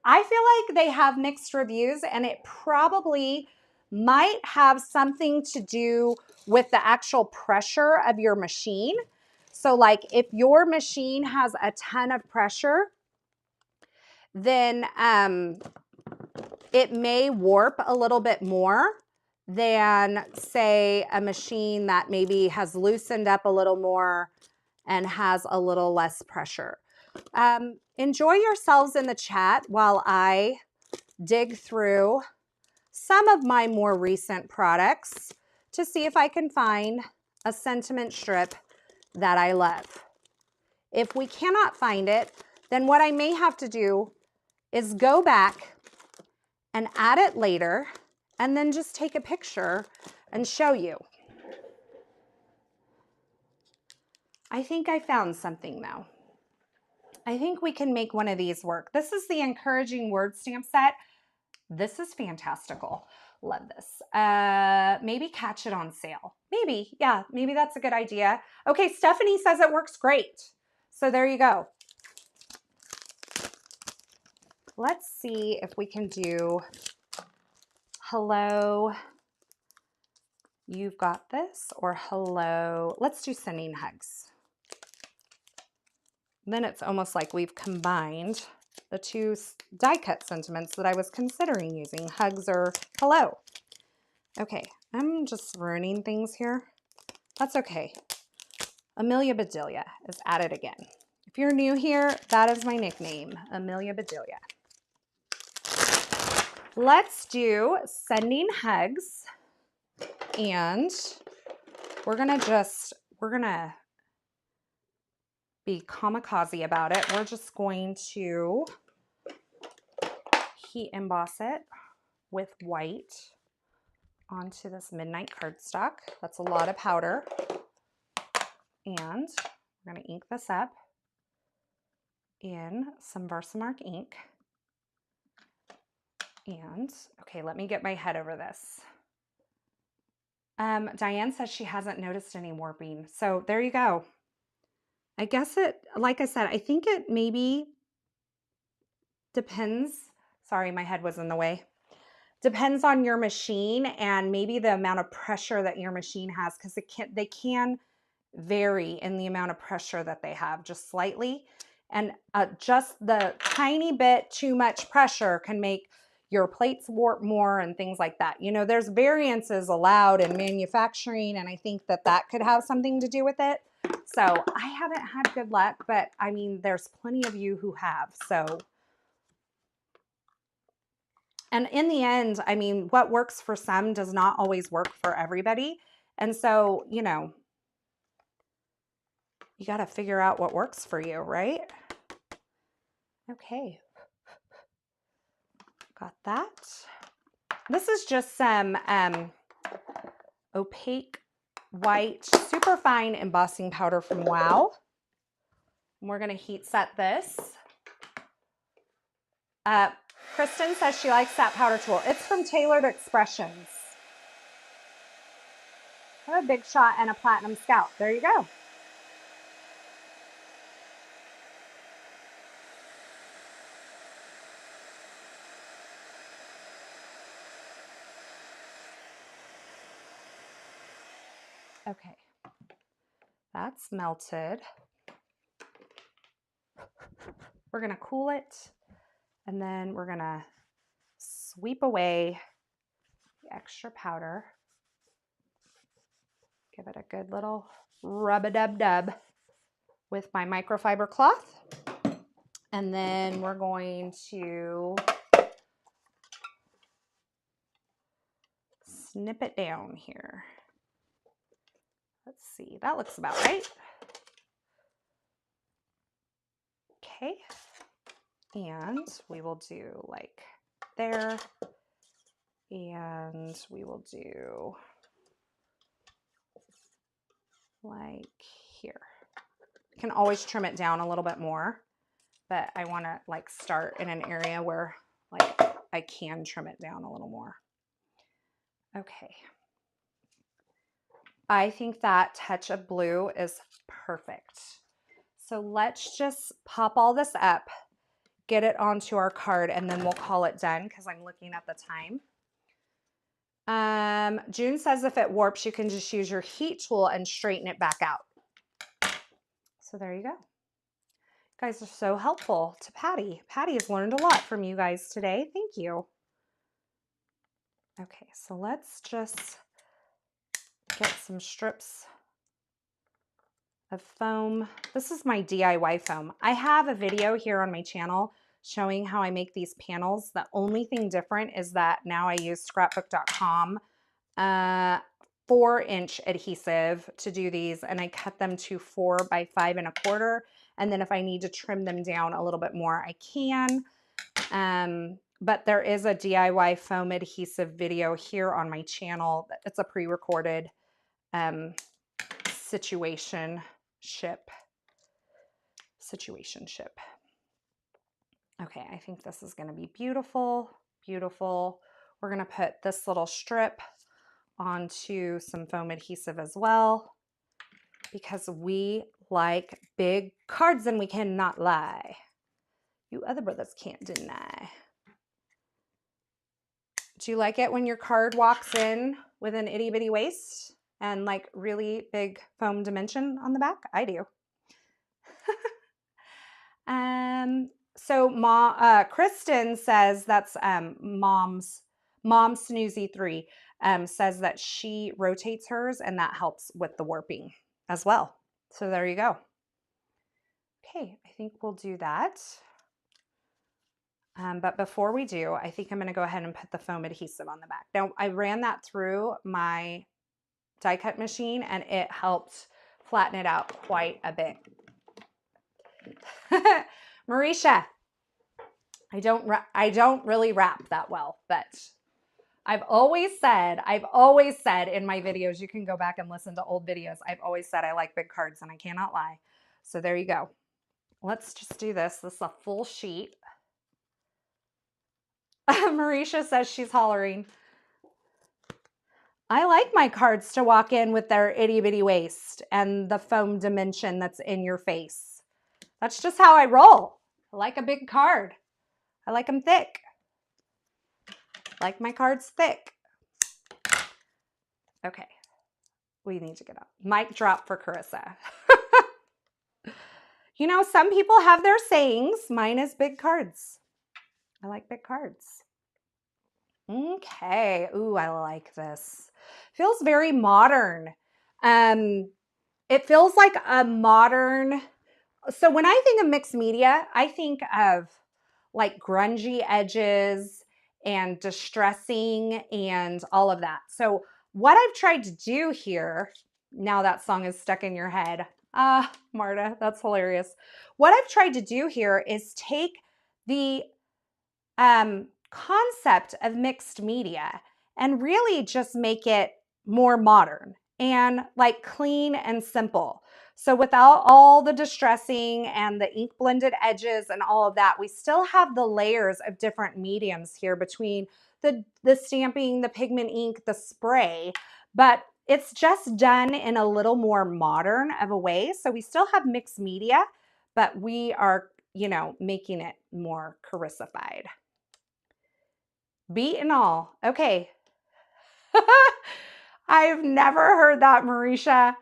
I feel like they have mixed reviews, and it probably might have something to do with the actual pressure of your machine. So like if your machine has a ton of pressure, then it may warp a little bit more than, say, a machine that maybe has loosened up a little more and has a little less pressure. Enjoy yourselves in the chat while I dig through some of my more recent products to see if I can find a sentiment strip that I love. If we cannot find it, then what I may have to do is go back and add it later and then just take a picture and show you. I think I found something though. I think we can make one of these work. This is the encouraging word stamp set. This is fantastical. Love this. Maybe catch it on sale. Maybe, yeah, maybe that's a good idea. Okay, Stephanie says it works great. So there you go. Let's see if we can do hello, you've got this, or hello. Let's do sending hugs. Then it's almost like we've combined the two die cut sentiments that I was considering using, hugs or hello. Okay, I'm just ruining things here. That's okay. Amelia Bedelia is at it again. If you're new here, that is my nickname, Amelia Bedelia. Let's do sending hugs, and we're gonna be kamikaze about it. We're just going to heat emboss it with white onto this midnight cardstock. That's a lot of powder. And we're going to ink this up in some Versamark ink. And, okay, let me get my head over this. Diane says she hasn't noticed any warping. So there you go. I guess it, like I said, I think it maybe depends. Sorry, my head was in the way. Depends on your machine and maybe the amount of pressure that your machine has, because they can vary in the amount of pressure that they have just slightly. And just the tiny bit too much pressure can make your plates warp more and things like that. You know, there's variances allowed in manufacturing, and I think that that could have something to do with it. So I haven't had good luck, but I mean, there's plenty of you who have. So, and in the end, I mean, what works for some does not always work for everybody. And so, you know, you got to figure out what works for you, right? Okay. Got that. This is just some opaque white super fine embossing powder from Wow. And we're going to heat set this. Kristen says she likes that powder tool. It's from Tailored Expressions. I have a Big Shot and a Platinum Scout. There you go. Okay, that's melted. We're gonna cool it, and then we're gonna sweep away the extra powder. Give it a good little rub-a-dub-dub with my microfiber cloth. And then we're going to snip it down here. Let's see, that looks about right. Okay, and we will do like there, and we will do like here. You can always trim it down a little bit more but I want to like start in an area where like I can trim it down a little more. Okay. I think that touch of blue is perfect. So let's just pop all this up, get it onto our card, and then we'll call it done because I'm looking at the time. June says if it warps, you can just use your heat tool and straighten it back out. So there you go. You guys are so helpful to Patty. Patty has learned a lot from you guys today. Thank you. Okay, so let's just get some strips of foam. This is my DIY foam. I have a video here on my channel showing how I make these panels. The only thing different is that now I use scrapbook.com 4-inch adhesive to do these, and I cut them to 4 by 5 1/4. And then if I need to trim them down a little bit more, I can. But there is a DIY foam adhesive video here on my channel. It's a pre-recorded situation ship. Okay, I think this is going to be beautiful, beautiful. We're going to put this little strip onto some foam adhesive as well because we like big cards and we cannot lie. You other brothers can't deny. Do you like it when your card walks in with an itty bitty waist and like really big foam dimension on the back? I do. So Kristen says that's Mom's Snoozy 3 says that she rotates hers and that helps with the warping as well. So there you go. Okay, I think we'll do that. But before we do, I think I'm going to go ahead and put the foam adhesive on the back. Now, I ran that through my die cut machine and it helped flatten it out quite a bit. Marisha, I don't really wrap that well, but I've always said in my videos, you can go back and listen to old videos. I've always said I like big cards and I cannot lie. So there you go. Let's just do this. This is a full sheet. Marisha says she's hollering. I like my cards to walk in with their itty bitty waist and the foam dimension that's in your face. That's just how I roll. I like a big card. I like them thick. I like my cards thick. Okay. We need to get up. Mic drop for Carissa. You know, some people have their sayings. Mine is big cards. I like big cards. Okay. Ooh, I like this. Feels very modern. It feels like a modern... So when I think of mixed media, I think of like grungy edges and distressing and all of that. So what I've tried to do here, now that song is stuck in your head. Marta, that's hilarious. What I've tried to do here is take the concept of mixed media and really just make it more modern and like clean and simple. So without all the distressing and the ink blended edges and all of that, we still have the layers of different mediums here between the stamping, the pigment ink, the spray, but it's just done in a little more modern of a way. So we still have mixed media, but we are, you know, making it more Carissa-fied. Beat and all. Okay. I've never heard that, Marisha.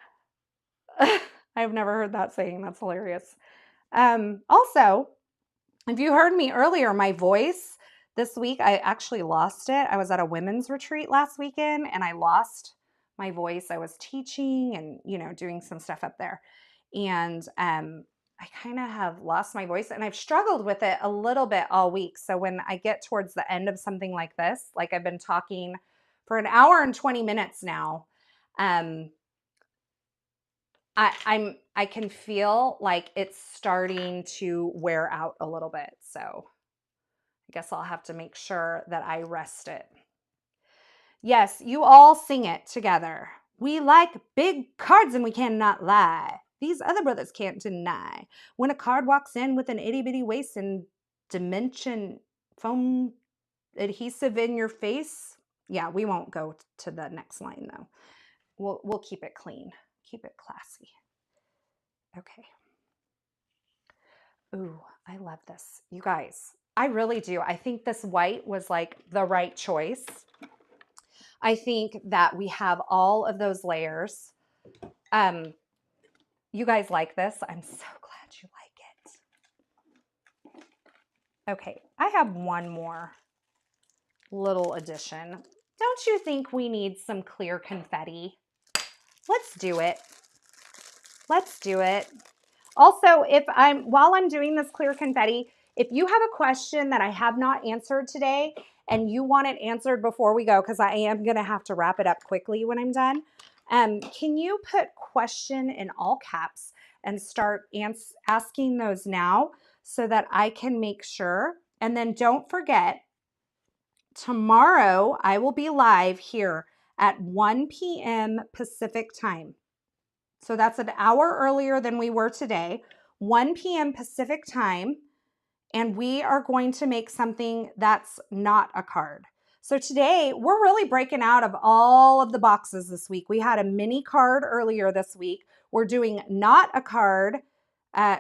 I've never heard that saying. That's hilarious. Also, if you heard me earlier, my voice this week, I actually lost it. I was at a women's retreat last weekend and I lost my voice. I was teaching and, you know, doing some stuff up there. And I kind of have lost my voice and I've struggled with it a little bit all week. So when I get towards the end of something like this, like I've been talking for an hour and 20 minutes now, I can feel like it's starting to wear out a little bit. So I guess I'll have to make sure that I rest it. Yes, you all sing it together. We like big cards and we cannot lie. these other brothers can't deny. When a card walks in with an itty bitty waist and dimension foam adhesive in your face. Yeah, we won't go to the next line though. We'll keep it clean, keep it classy. Okay. Ooh, I love this. You guys, I really do. I think this white was like the right choice. I think that we have all of those layers. You guys like this? I'm so glad you like it. Okay, I have one more little addition. Don't you think we need some clear confetti? Let's do it. Let's do it. Also, while I'm doing this clear confetti, if you have a question that I have not answered today and you want it answered before we go, because I am going to have to wrap it up quickly when I'm done, can you put question in all caps and start asking those now so that I can make sure? And then don't forget, tomorrow I will be live here at 1 p.m. Pacific time. So that's an hour earlier than we were today, 1 p.m. Pacific time, and we are going to make something that's not a card. So today, we're really breaking out of all of the boxes this week. We had a mini card earlier this week. We're doing not a card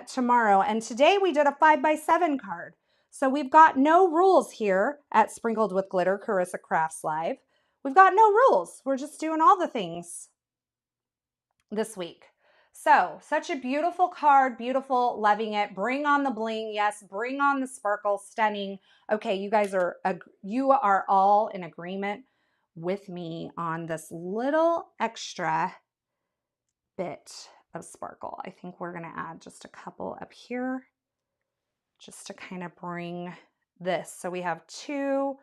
tomorrow, and today we did a 5x7 card. So we've got no rules here at Sprinkled with Glitter Carissa Crafts Live. We've got no rules. We're just doing all the things this week. So such a beautiful card, beautiful, loving it. Bring on the bling. Yes, bring on the sparkle, stunning. Okay, you are all in agreement with me on this little extra bit of sparkle. I think we're going to add just a couple up here just to kind of bring this. So we have 2,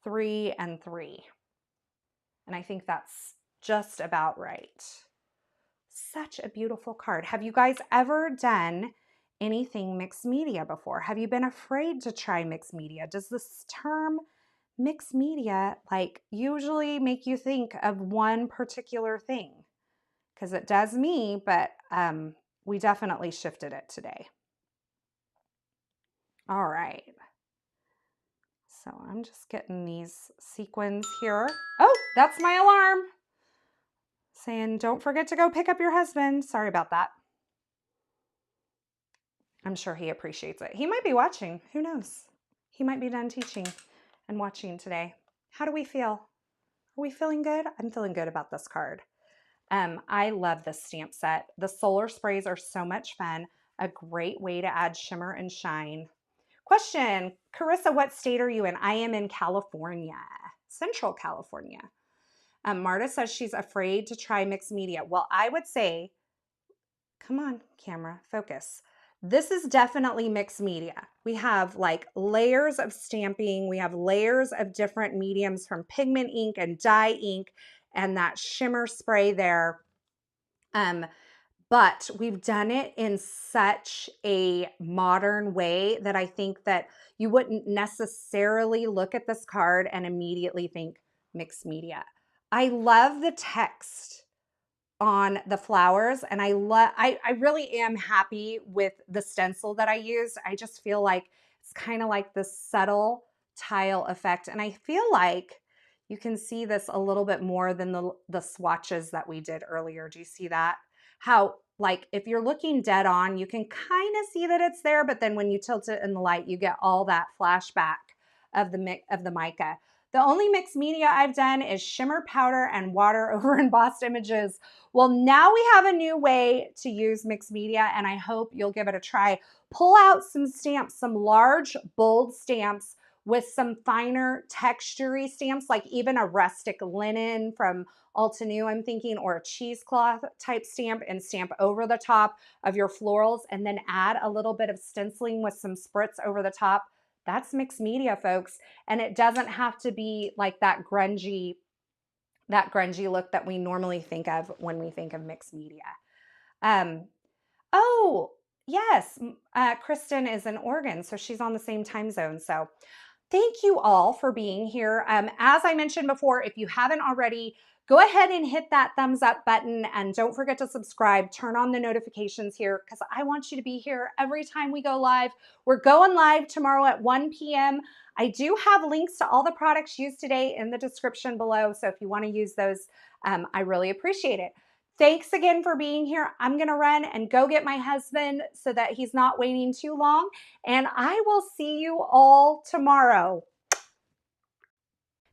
3, and 3. And I think that's just about right. Such a beautiful card. Have you guys ever done anything mixed media before? Have you been afraid to try mixed media? Does this term mixed media like usually make you think of one particular thing? Because it does me, but we definitely shifted it today. All right. So I'm just getting these sequins here. Oh, that's my alarm saying, don't forget to go pick up your husband. Sorry about that. I'm sure he appreciates it. He might be watching. Who knows? He might be done teaching and watching today. How do we feel? Are we feeling good? I'm feeling good about this card. I love this stamp set. The solar sprays are so much fun. A great way to add shimmer and shine. Question, Carissa, what state are you in? I am in California, Central California. Marta says she's afraid to try mixed media. Well, I would say, come on, camera, focus. This is definitely mixed media. We have like layers of stamping. We have layers of different mediums from pigment ink and dye ink and that shimmer spray there. But we've done it in such a modern way that I think that you wouldn't necessarily look at this card and immediately think mixed media. I love the text on the flowers, and I really am happy with the stencil that I used. I just feel like it's kind of like this subtle tile effect, and I feel like you can see this a little bit more than the swatches that we did earlier. Do you see that? How, like, if you're looking dead on, you can kind of see that it's there, but then when you tilt it in the light, you get all that flashback of the mica. The only mixed media I've done is shimmer powder and water over embossed images. Well, now we have a new way to use mixed media, and I hope you'll give it a try. Pull out some stamps, some large, bold stamps with some finer textury stamps, like even a rustic linen from Altenew, I'm thinking, or a cheesecloth type stamp, and stamp over the top of your florals, and then add a little bit of stenciling with some spritz over the top. That's mixed media, folks. And it doesn't have to be like that grungy look that we normally think of when we think of mixed media. Oh, yes, Kristen is in Oregon, so she's on the same time zone. So thank you all for being here. As I mentioned before, if you haven't already, go ahead and hit that thumbs up button, and don't forget to subscribe. Turn on the notifications here because I want you to be here every time we go live. We're going live tomorrow at 1 p.m. I do have links to all the products used today in the description below, so if you want to use those, I really appreciate it. Thanks again for being here. I'm going to run and go get my husband so that he's not waiting too long, and I will see you all tomorrow.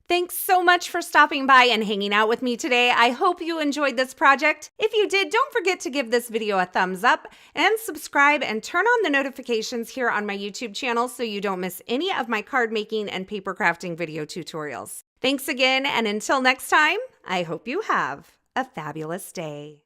Thanks so much for stopping by and hanging out with me today. I hope you enjoyed this project. If you did, don't forget to give this video a thumbs up and subscribe and turn on the notifications here on my YouTube channel so you don't miss any of my card making and paper crafting video tutorials. Thanks again, and until next time, I hope you have a fabulous day.